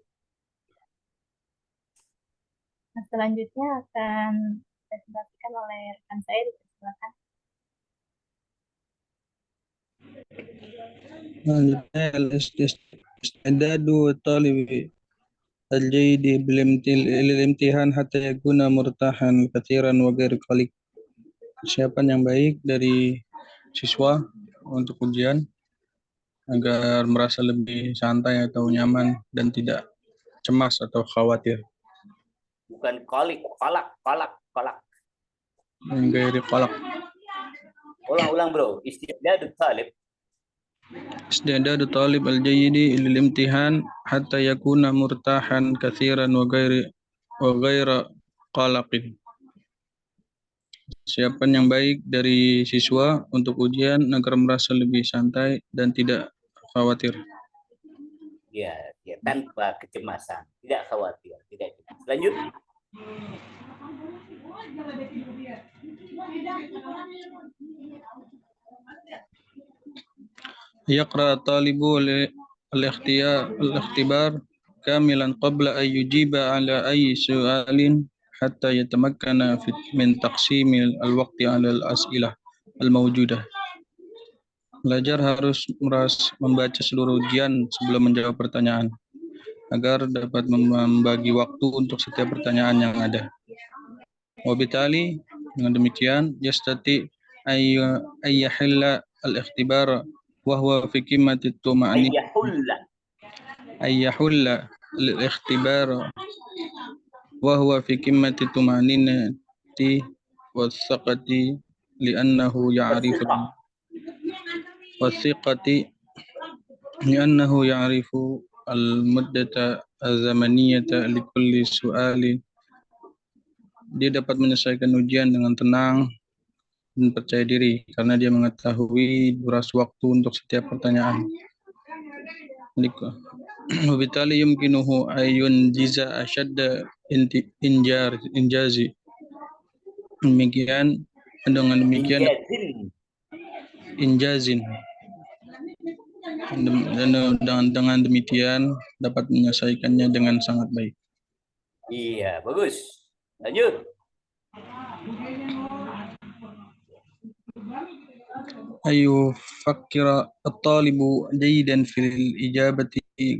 Nah, selanjutnya akan dijelaskan oleh rekan saya, silakan. Selanjutnya istidadu talibi al-jaidi lil-imtihan hatta yakuna murtahan katsiran wa ghair qalik. Persiapan yang baik dari siswa untuk ujian agar merasa lebih santai atau nyaman dan tidak cemas atau khawatir. Bukan kolak. Ghairi qalaq. Ulang bro. Istidadu talib. Istidadu talib al-jaidi lil-imtihan hatta yakuna murtahan katsiran wa ghaira qalaqin. Persiapan yang baik dari siswa untuk ujian agar merasa lebih santai dan tidak khawatir. Ya, tanpa kecemasan, tidak khawatir, tidak cemas. Lanjut. Yaqra talibu al-ikhtibar kamilan qabla an yujiba ala ayyi su'alin hatta yatamakkana min taqsimi al-waqti ala al-as'ilah al-mawjudah. Pelajar harus membaca seluruh ujian sebelum menjawab pertanyaan, agar dapat membagi waktu untuk setiap pertanyaan yang ada. Wabitali, dengan demikian, yastati ayyahilla al-ikhtibar wa huwa fi qimmati tuma'anin. Ayyahulla al-ikhtibar wa huwa fi qimmati tuma'aninati was-saqati li'annahu ya'rifu was-siqati li'annahu ya'rifu al-muddata az-zamaniyata likulli su'alin. Dia dapat menyelesaikan ujian dengan tenang dan percaya diri karena dia mengetahui durasi waktu untuk setiap pertanyaan. Wabitali yumkinuhu ayun jiza asyadda injazi. Dengan demikian injazin. Dengan demikian dapat menyelesaikannya dengan sangat baik. Iya, bagus. Lanjut. يفكر الطالب جيدا في الإجابة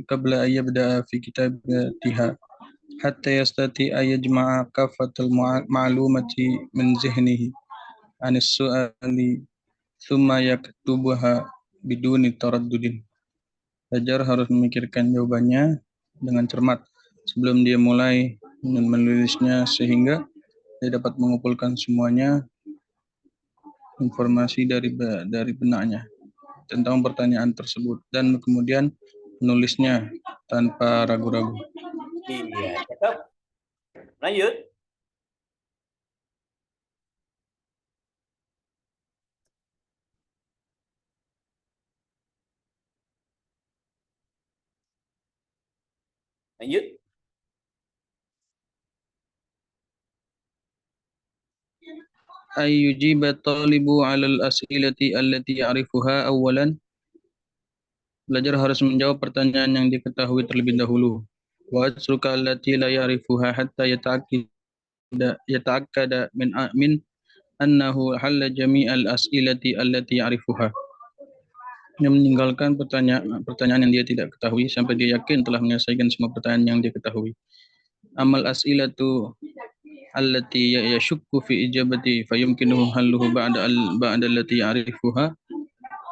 قبل أن يبدأ في كتابتها حتى يستطيع أن يجمع كافة المعلومات من ذهنه عن السؤال ثم يكتبها بدون تردد. Pelajar harus memikirkan jawabannya dengan cermat sebelum dia mulai menulisnya sehingga dia dapat mengumpulkan semuanya informasi dari benaknya tentang pertanyaan tersebut dan kemudian menulisnya tanpa ragu-ragu. Iya, cakep. Lanjut. Lanjut. Ay yujiba talibu 'ala al-as'ilati allati ya'rifuha awwalan. Belajar harus menjawab pertanyaan yang diketahui terlebih dahulu. Wa atruka allati la ya'rifuha hatta yata'akkada min annahu halla jami'al as'ilati allati ya'rifuha. Yang meninggalkan pertanyaan yang dia tidak ketahui sampai dia yakin telah menyelesaikan semua pertanyaan yang dia ketahui. Amal as'ilatu allati yashukku fi ijabati fayumkinuhu halluhu ba'da allati ya'rifuha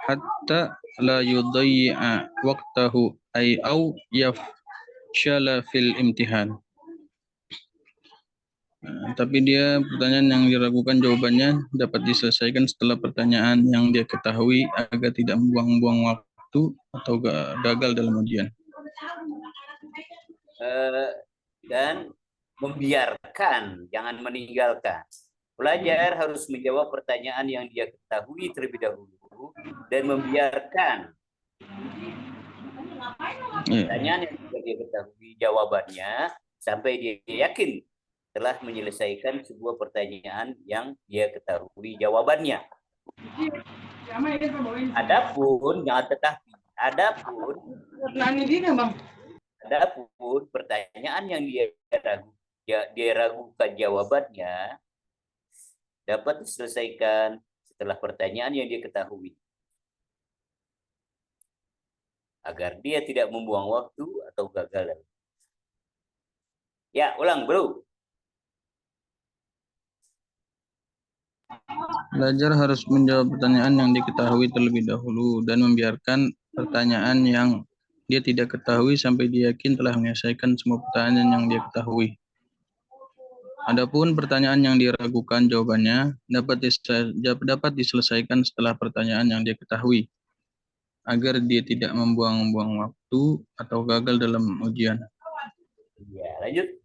hatta la yudayyi'a waqtahu ay au yafshala fil imtihan. Tapi dia pertanyaan yang diragukan jawabannya dapat diselesaikan setelah pertanyaan yang dia ketahui agar tidak membuang-buang waktu atau gagal dalam ujian. Dan membiarkan, jangan meninggalkan. Pelajar harus menjawab pertanyaan yang dia ketahui terlebih dahulu dan membiarkan pertanyaan yang dia ketahui jawabannya sampai dia yakin telah menyelesaikan sebuah pertanyaan yang dia ketahui jawabannya. Adapun pertanyaan yang dia ragukan jawabannya dapat diselesaikan setelah pertanyaan yang dia ketahui, agar dia tidak membuang waktu atau gagal. Ya, ulang, bro. Belajar harus menjawab pertanyaan yang diketahui terlebih dahulu dan membiarkan pertanyaan yang dia tidak ketahui sampai dia yakin telah menyelesaikan semua pertanyaan yang dia ketahui. Adapun pertanyaan yang diragukan jawabannya dapat diselesaikan setelah pertanyaan yang dia ketahui, agar dia tidak membuang-buang waktu atau gagal dalam ujian. Ya, lanjut.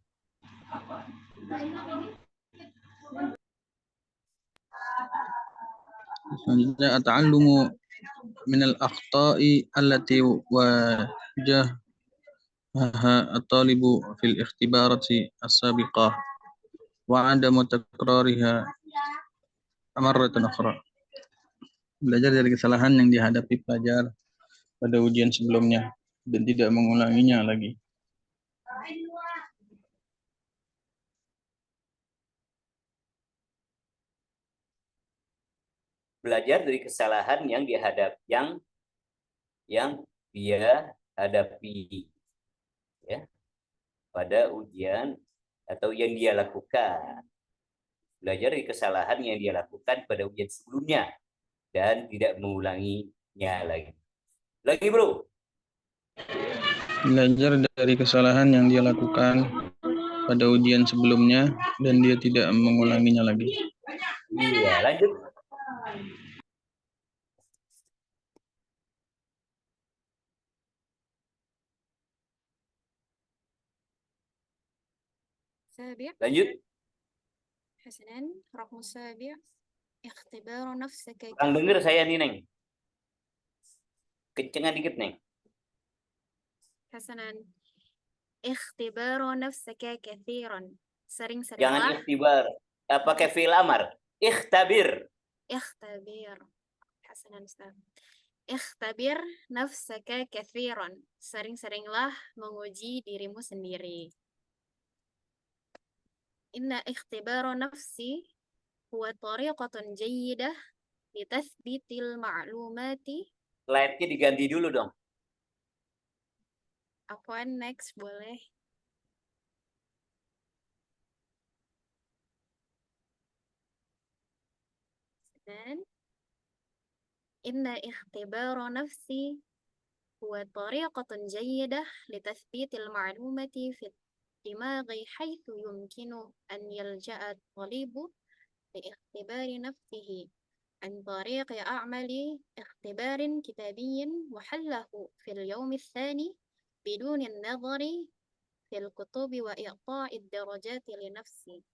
Selanjutnya at-ta'allumu min al-akhta'i allati wajahaha at-talibu fil ikhtibarati as-sabiqah wa 'adamu takrariha marratan ukhra. Belajar dari kesalahan yang dihadapi pelajar pada ujian sebelumnya dan tidak mengulanginya lagi. Belajar dari kesalahan yang dia hadapi ya pada ujian atau yang dia lakukan. Belajar dari kesalahan yang dia lakukan pada ujian sebelumnya dan tidak mengulanginya lagi. Lagi, bro. Belajar dari kesalahan yang dia lakukan pada ujian sebelumnya dan dia tidak mengulanginya lagi. Iya, lanjut. Lanjut. حسناً رقم السابع اختبار نفسك Kurang dengar saya nih, Neng. Kencengan dikit, Neng. حسناً اختبار نفسك كثيراً sering-seringlah. Jangan ikhtibar. Pakai fi'il amar. Ikhtabir. اختبر حسناً Ustaz. اختبر نفسك كثيراً sering-seringlah menguji dirimu sendiri. إن اختبار نفسي هو طريقة جيدة لتثبيت المعلومات. Slide-nya diganti dulu dong. Apaan next boleh? Dan إن اختبار نفسي هو طريقة جيدة لتثبيت المعلومة في الدماغ حيث يمكن أن يلجأ الطالب لاختبار نفسه عن طريق عمل اختبار كتابي وحله في اليوم الثاني بدون النظر في الكتب وإعطاء الدرجات لنفسه.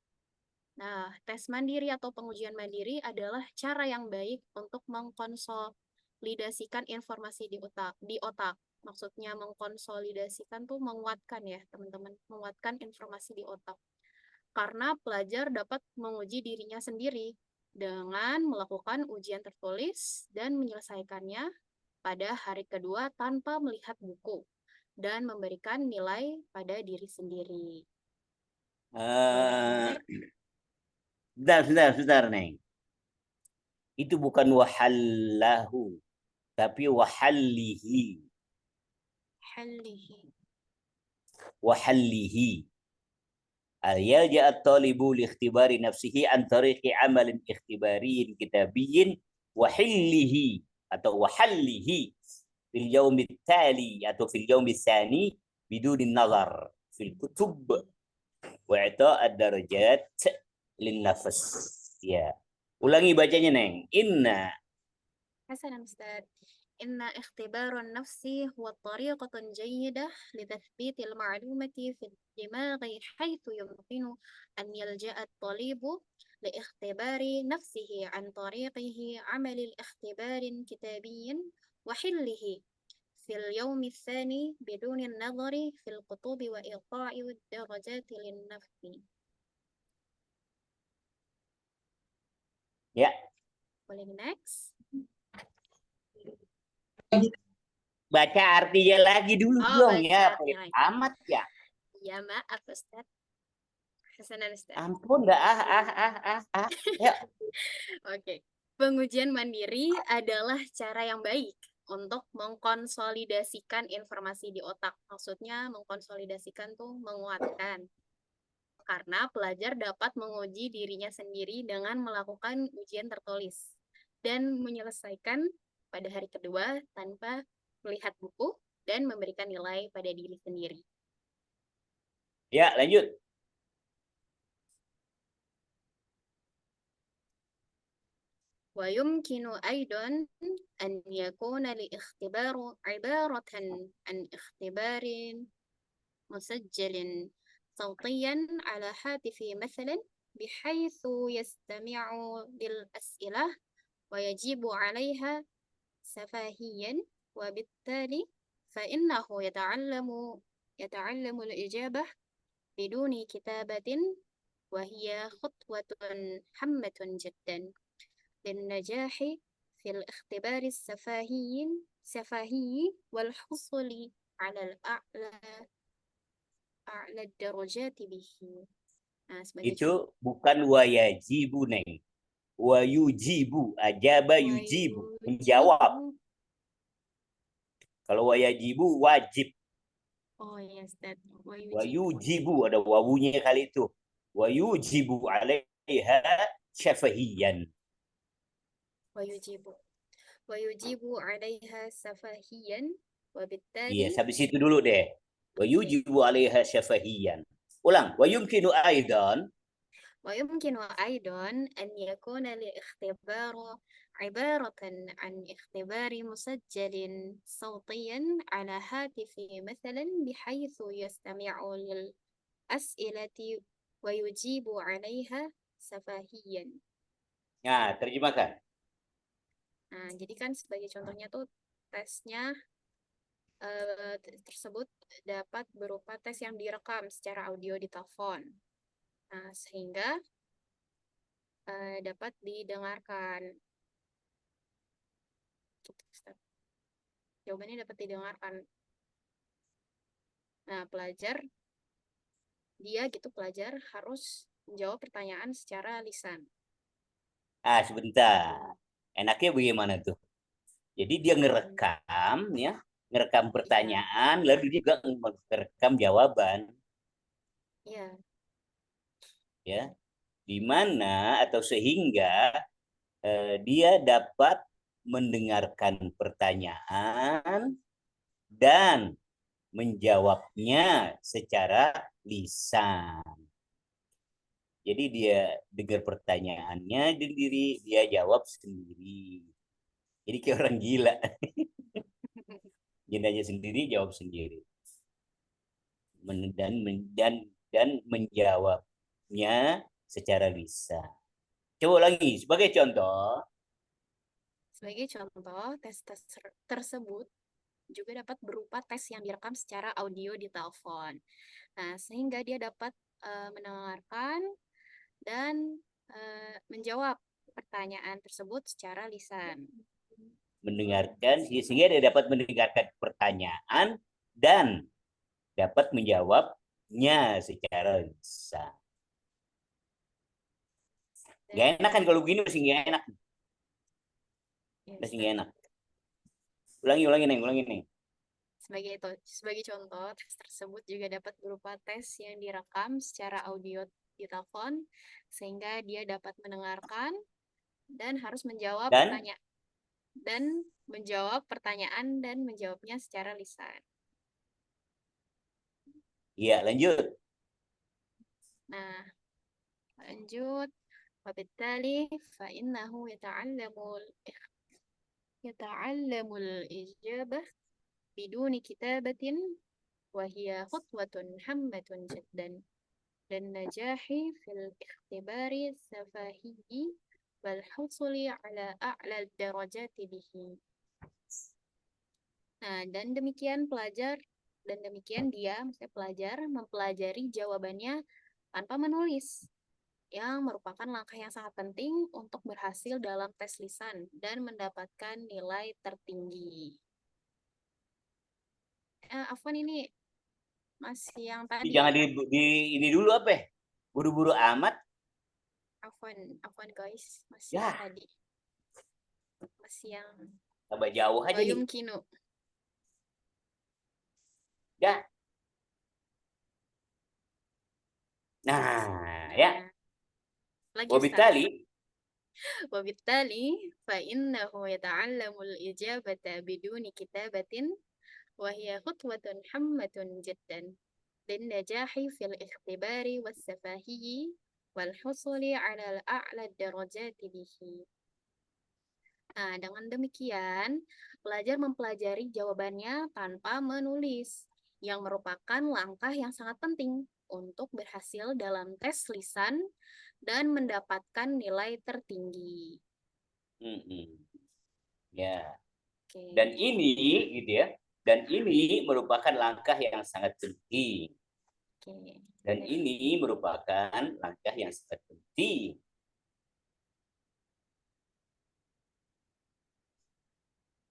Nah, tes mandiri atau pengujian mandiri adalah cara yang baik untuk mengkonsolidasikan informasi di otak. Maksudnya mengkonsolidasikan tuh menguatkan ya, teman-teman, menguatkan informasi di otak. Karena pelajar dapat menguji dirinya sendiri dengan melakukan ujian tertulis dan menyelesaikannya pada hari kedua tanpa melihat buku dan memberikan nilai pada diri sendiri. Sebentar, Neng. Itu bukan wahallahu, tapi wahallihi. Wahallihi. يلجأ الطالب لاختبار نفسه عن طريق عمل اختباري كتابي وحله atau وحله في اليوم التالي atau في اليوم الثاني بدون النظر في الكتب وإعطاء الدرجات للنفس. Ya, ulangi bacanya, Neng. Inna. حسنا أستاذ. إن اختبار النفس هو طريقة جيدة لتثبيت المعلومة في الدماغ حيث يمكن أن يلجأ الطالب لاختبار نفسه عن طريقه عمل الاختبار كتابي وحله في اليوم الثاني بدون النظر في الكتب وإعطاء الدرجات للنفس. Ya. Boleh next. Baca artinya lagi dulu dong ya, amat ya. Ya maaf Ustaz. Hasanan Ustaz. Ampun dah Ya. Oke. Pengujian mandiri adalah cara yang baik untuk mengkonsolidasikan informasi di otak. Maksudnya mengkonsolidasikan tuh menguatkan. Karena pelajar dapat menguji dirinya sendiri dengan melakukan ujian tertulis dan menyelesaikan pada hari kedua tanpa melihat buku dan memberikan nilai pada diri sendiri. Ya, lanjut. ويمكن أيضا أن يكون الاختبار عبارة عن اختبار مسجل صوتيا على هاتف مثلا بحيث يستمع للأسئلة ويجيب عليها سفاهيا وبالتالي فإنه يتعلم الإجابة بدون كتابة وهي خطوة هامة جدا للنجاح في الاختبار السفاهي والحصول على أعلى الدرجات به. Itu bukan wayajibu, Neng. Wayujibu, ajaba yujibu, menjawab. Kalau wayajibu wajib. Oh yes, that wayujibu ada wawunya kali itu. Wayujibu alaiha syafahiyan. Wayujibu alaiha safahiyan wabittali. Iya, sampai situ dulu deh. Wayujibu alaiha syafahiyan. Ulang. Wayumkinu aidan. ويمكن أيضا أن يكون الاختبار عبارة عن اختبار مسجل صوتيا على هاتف مثلا بحيث يستمع للأسئلة ويجيب عليها سفاهيا. Nah, terjemahkan. Nah, jadi kan sebagai contohnya tuh tesnya tersebut dapat berupa tes yang direkam secara audio di telepon. Nah, sehingga dapat didengarkan. Jawabannya dapat didengarkan. Nah, pelajar harus menjawab pertanyaan secara lisan. Sebentar. Enaknya bagaimana tuh? Jadi dia ngerekam ya, ngerekam pertanyaan, lalu dia juga merekam jawaban. Iya. Ya, di mana atau sehingga dia dapat mendengarkan pertanyaan dan menjawabnya secara lisan. Jadi dia dengar pertanyaannya sendiri, dia jawab sendiri. Jadi kayak orang gila. Dia nanya sendiri, jawab sendiri. Dan menjawabnya secara lisan. Coba lagi sebagai contoh. Sebagai contoh, tes tersebut juga dapat berupa tes yang direkam secara audio di telepon. Nah, sehingga dia dapat mendengarkan dan menjawab pertanyaan tersebut secara lisan. Mendengarkan, sehingga dia dapat mendengarkan pertanyaan dan dapat menjawabnya secara lisan. Gak enak kan kalau begini, masih gak enak. Masih gak enak. Ulangi Neng. Sebagai contoh, tes tersebut juga dapat berupa tes yang direkam secara audio di telepon, sehingga dia dapat mendengarkan dan harus menjawab pertanyaan dan menjawab pertanyaan dan menjawabnya secara lisan. Iya, lanjut. Nah, lanjut. Wabittali fa'innahu yata'allamul ijabah biduni kitabatin wa hiya khutwatun hammatun jiddan dan najahi fil ikhtibari safahiyi wal husuli ala a'la darajati bihi. Nah, dan demikian dia, maksudnya pelajar, mempelajari jawabannya tanpa menulis, yang merupakan langkah yang sangat penting untuk berhasil dalam tes lisan dan mendapatkan nilai tertinggi. Afwan, ini masih yang tadi. Jangan ini dulu apa? Buru-buru amat. Afwan guys, masih yang tadi. Masih yang tambah jauh aja nih. Kino. Ya. Nah, ya. Wabittali fa innahu yata'allamul ijabata biduni kitabatin wa hiya khutwatun hammatun jiddan lin najahi fil ikhtibari was safahi wal husuli ala a'la darajati bihi. Nah, dengan demikian, pelajar mempelajari jawabannya tanpa menulis, yang merupakan langkah yang sangat penting untuk berhasil dalam tes lisan dan mendapatkan nilai tertinggi. Ya. Okay. Dan ini gitu ya. Dan ini merupakan langkah yang sangat penting. Okay. Dan ini merupakan langkah yang sangat penting.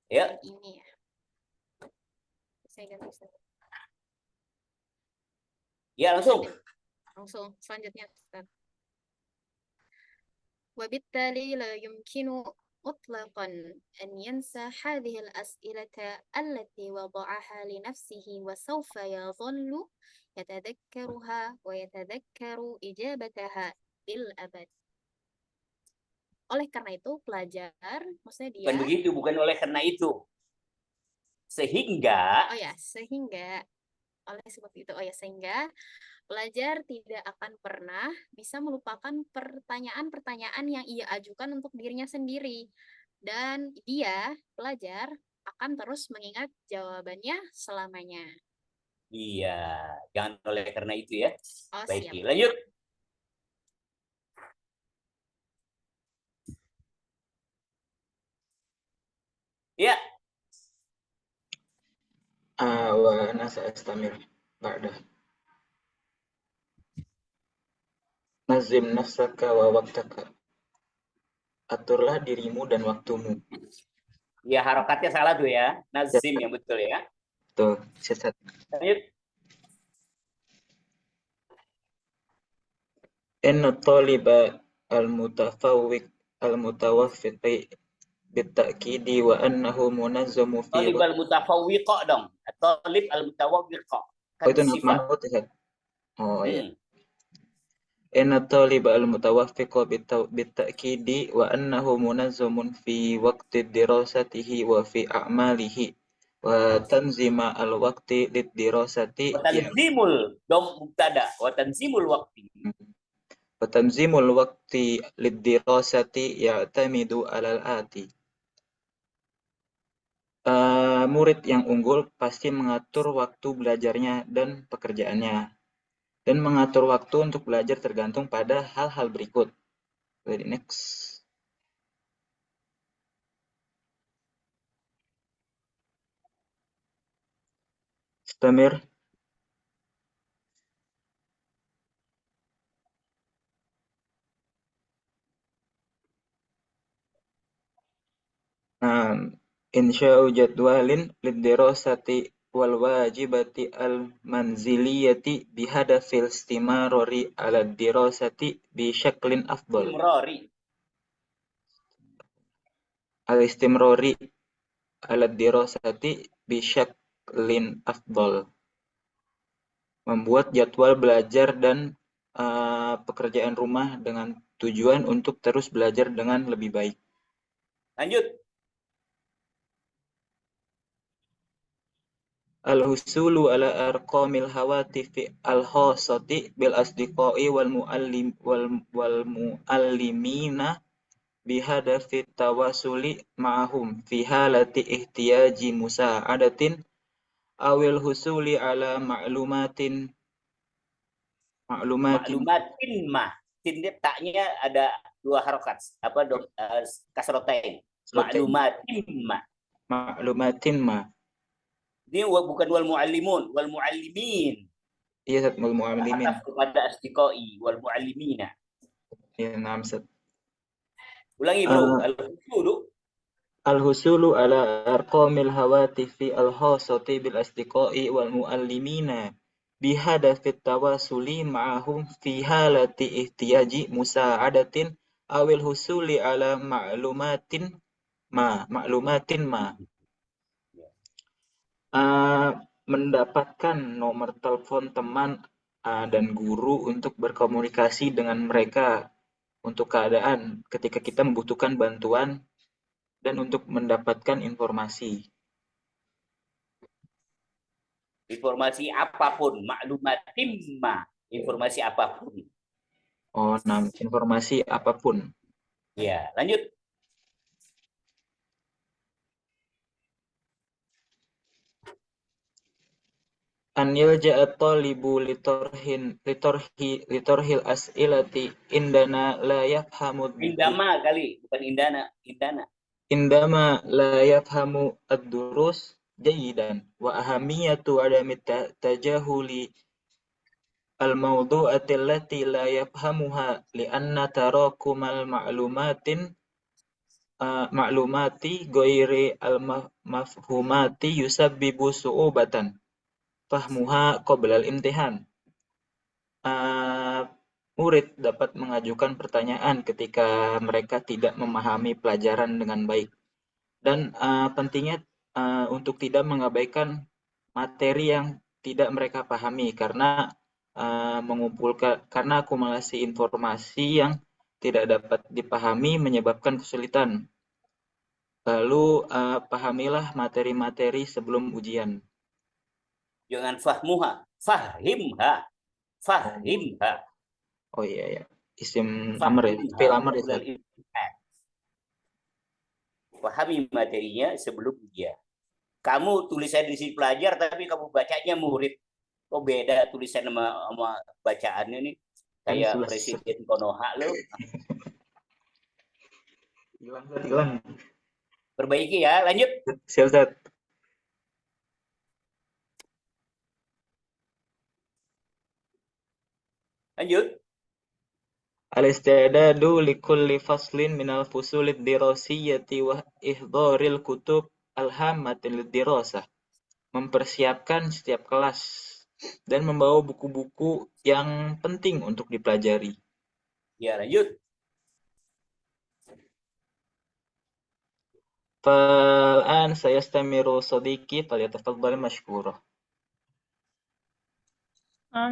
Ya. Ini ya. Saya ganti. Ya, langsung. Selanjutnya. Wabittali la yumkinu mutlaqan an yansa hadhihi al-as'ilata allati wada'aha li nafsihi wa sawfa yadhallu yatadhakkaruha wa yatadhakkaru ijabataha bil abad. Oleh karena itu, pelajar, maksudnya dia... Bukan begitu, bukan oleh karena itu. Sehingga... Sehingga pelajar tidak akan pernah bisa melupakan pertanyaan-pertanyaan yang ia ajukan untuk dirinya sendiri. Dan dia, pelajar, akan terus mengingat jawabannya selamanya. Iya, jangan oleh karena itu ya. Baik, siap. lanjut. Ya. Wa ana sa'astamir ba'da. Nazim nafsaka wa waqtaka. Aturlah dirimu dan waktumu. Ya, harokatnya salah tuh ya. Nazim yang betul ya. Betul. Sesat. Lanjut. Inna taliba al-mutafawwiq al-mutawaffiqi bitakidi wa annahu munazzamu fi talib al-mutafawwiqa dong. Talib al-mutawaffiqa. Kan itu manhut ya. Oh iya. Inna taliba al-mutawaffiqa bitakidi wa annahu munazzamun fi waqti dirasatihi wa fi a'malihi wa tanzima al-waqti lid-dirasati wa tanzimul dom mubtada wa tanzimul waqti. Watanzimul waqti lid-dirasati ya'tamidu 'alal ati. Murid yang unggul pasti mengatur waktu belajarnya dan pekerjaannya. Dan mengatur waktu untuk belajar tergantung pada hal-hal berikut. Ready, next. Istamir. Insya'u jadwalin lid-dirasati wal wajibati al-manziliyati bihadafil istimarori ala dirasati bi syaklin afdal. Al-istimrori ala dirasati bi syaklin afdal. Membuat jadwal belajar dan pekerjaan rumah dengan tujuan untuk terus belajar dengan lebih baik. Lanjut. Al-husulu ala arqamil hawatifi al-khassati bil asdiqai wal muallimina bihadafi tawasuli ma'ahum fi halati ihtiyaji musa'adatin awil husuli ala ma'lumatin mah. Tin dia taknya ada 2 harokat. Apa kasrotain. Ma'lumatin ma. Ini bukan wal muallimun, wal muallimin. Iya, Sat, wal muallimin. Kepada asdiqai wal muallimina. Iya, naam, Sat. Ulangi, Bro. Al-husulu. Al-husulu ala arqamil hawatifi al-khassati bil asdiqai wal muallimina bihadafit tawasuli ma'ahum fi halati ihtiyaji musa'adatin awil husuli ala ma'lumatin ma. Mendapatkan nomor telepon teman dan guru untuk berkomunikasi dengan mereka untuk keadaan ketika kita membutuhkan bantuan dan untuk mendapatkan informasi. Informasi apapun, maklumatin ma. Informasi apapun. Oh, informasi apapun. Ya, lanjut. An yalja'a at-talibu litorhil as'ilati indana la yafhamu Indama kali, bukan indana. Indama la yafhamu ad-durus jayidan wa ahamiyatu adami tajahuli al-mawdu'ati allati la yafhamuha li'anna tarakumal ma'lumati ghairi al-mafhumati yusabbibu su'ubatan fahmuha qabla al-imtihan. Murid dapat mengajukan pertanyaan ketika mereka tidak memahami pelajaran dengan baik. Dan pentingnya untuk tidak mengabaikan materi yang tidak mereka pahami karena karena akumulasi informasi yang tidak dapat dipahami menyebabkan kesulitan. Lalu pahamilah materi-materi sebelum ujian. Jangan fahmuha, fahimha. Oh iya. Isim amr ya, fi'il amr ya. Pahami materinya sebelum ujian. Kamu tulisan di sini pelajar tapi kamu bacanya murid. Kok beda tulisan sama bacaannya nih? Kayak Presiden Konoha lo. Hilang. Perbaiki ya, lanjut. Siap, Ustaz. Lanjut. Al-istidadu likulli faslin minal fusulid dirasiyati wa ihdharil kutub alhammatil dirasah. Mempersiapkan setiap kelas dan membawa buku-buku yang penting untuk dipelajari. Ya, lanjut. Fal'an sayastamiru sadiqi falyatafaddal mashkura.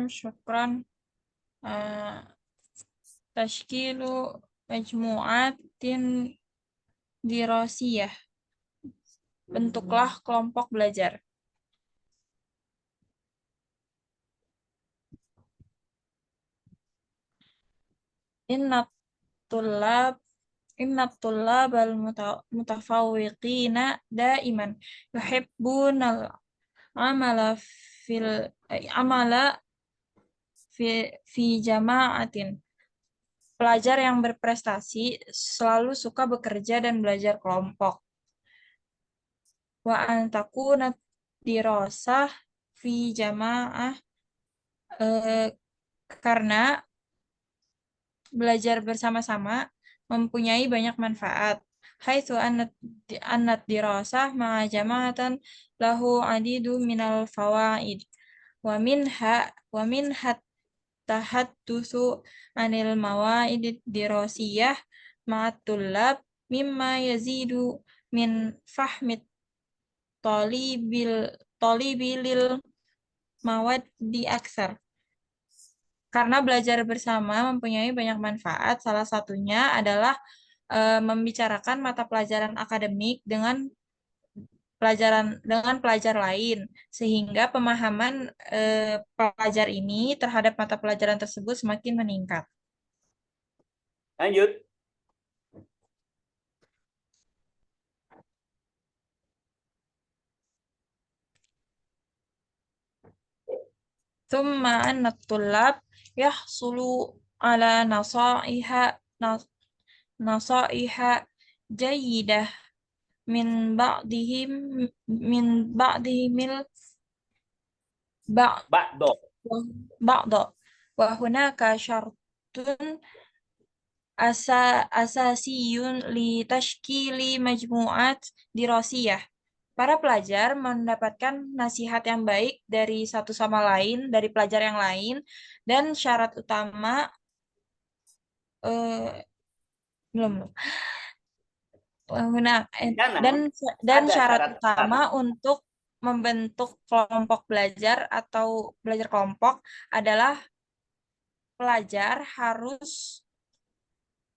Syukran. Tashkilu majmu'atin dirasiyah. Bentuklah kelompok belajar. inna tullab inna tullabal mutafawwiqina daiman yuhibbunal amala amala fi jama'atin. Pelajar yang berprestasi selalu suka bekerja dan belajar kelompok. Wa an takuna dirasah fi jama'ah, karena belajar bersama-sama mempunyai banyak manfaat. Haitsu annat dirasah ma'a jama'atan lahu adidu minal fawaid. Wa minha tahaddutsu anil mawaid dirasiyah ma'at tullab mimma yazidu min fahmit talibil mawad di aksar. Karena belajar bersama mempunyai banyak manfaat, salah satunya adalah membicarakan mata pelajaran akademik dengan pelajar lain, sehingga pemahaman pelajar ini terhadap mata pelajaran tersebut semakin meningkat. Lanjut. Tsumma anna tullab yahsulu ala nasaiha jayyidah min ba'dihimil Ba'do. ba'da wa hunaka syartun asasiyun li tashkili majmu'at dirasiyah. Para pelajar mendapatkan nasihat yang baik dari satu sama lain, dari pelajar yang lain, dan syarat utama belum. Dan syarat utama untuk membentuk kelompok belajar atau belajar kelompok adalah pelajar harus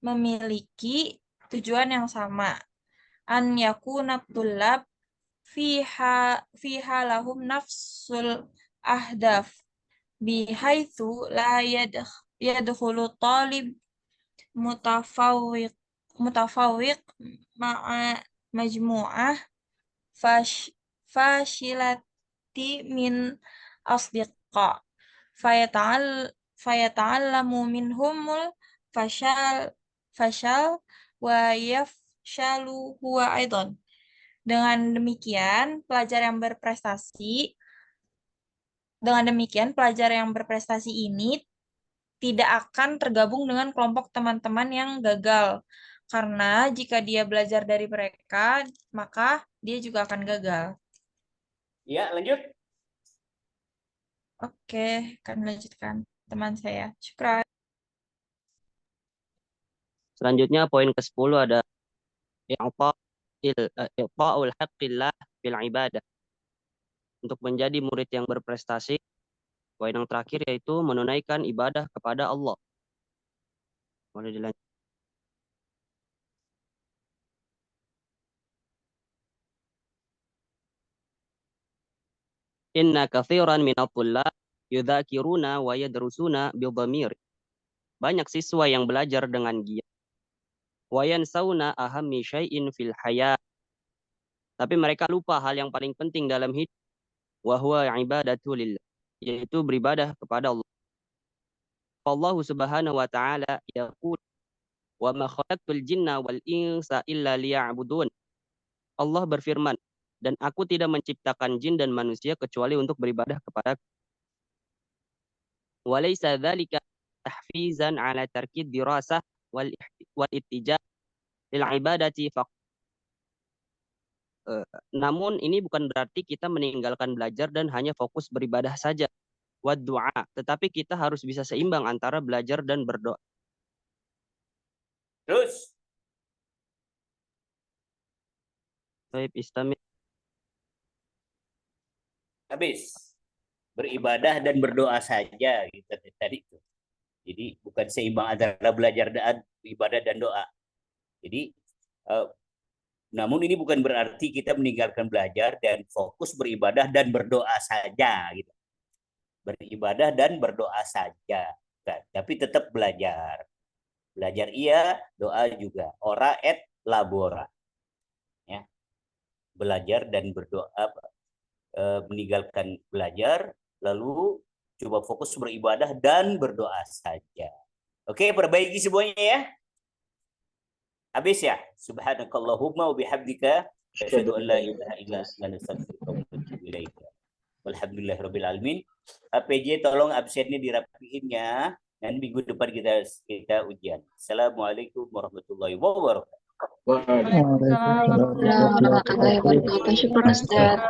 memiliki tujuan yang sama. An yakuna tullab fiha lahum nafsul ahdaf bihaitsu la yadkhulu talib mutafawwiq ma'a majmu'ah fashilati min asdiqa fayata'allamu minhumul fashal wa yafshalu huwa aidan. Dengan demikian, pelajar yang berprestasi ini tidak akan tergabung dengan kelompok teman-teman yang gagal. Karena jika dia belajar dari mereka, maka dia juga akan gagal. Ya, lanjut. Oke, akan melanjutkan teman saya. Syukran. Selanjutnya poin ke-10 ada i'ta'ul haqqillah bil ibadah. Untuk menjadi murid yang berprestasi, poin yang terakhir yaitu menunaikan ibadah kepada Allah. Boleh dilanjut. Inna katsiran minat thullab yudzakiruna wa yadrusuna bidhamir. Banyak siswa yang belajar dengan giat. Wa yansawna ahammi syai'in fil hayat. Tapi mereka lupa hal yang paling penting dalam hidup. Wa huwa ibadatu lillah, yaitu beribadah kepada Allah. Allah Subhanahu wa ta'ala yaqul wa ma khalaqtul jinna wal insa illa liya'budun. Allah berfirman, dan aku tidak menciptakan jin dan manusia kecuali untuk beribadah kepada aku. Walaysa dzalika tahfizan ala tarkid dirasah wal ittija lil ibadati faqat. Namun ini bukan berarti kita meninggalkan belajar dan hanya fokus beribadah saja. Wa du'a, tetapi kita harus bisa seimbang antara belajar dan berdoa. Terus. Baik, istamil. Habis. Beribadah dan berdoa saja gitu tadi itu. Jadi bukan seimbang antara belajar dan ibadah dan doa. Jadi namun ini bukan berarti kita meninggalkan belajar dan fokus beribadah dan berdoa saja gitu. Beribadah dan berdoa saja, tapi tetap belajar. Belajar iya, doa juga. Ora et labora. Ya. Belajar dan berdoa, meninggalkan belajar, lalu coba fokus beribadah dan berdoa saja. Oke, perbaiki semuanya ya. Habis ya. Subhanakallahumma wa bihamdika asyhadu an la ilaha illa anta astaghfiruka wa atubu ilaika. Walhamdulillahirabbil alamin. APJ tolong absennya dirapiin ya. Dan minggu depan kita ujian. Assalamualaikum warahmatullahi wabarakatuh. Waalaikumsalam. Warahmatullahi wabarakatuh. Syukur Ustaz.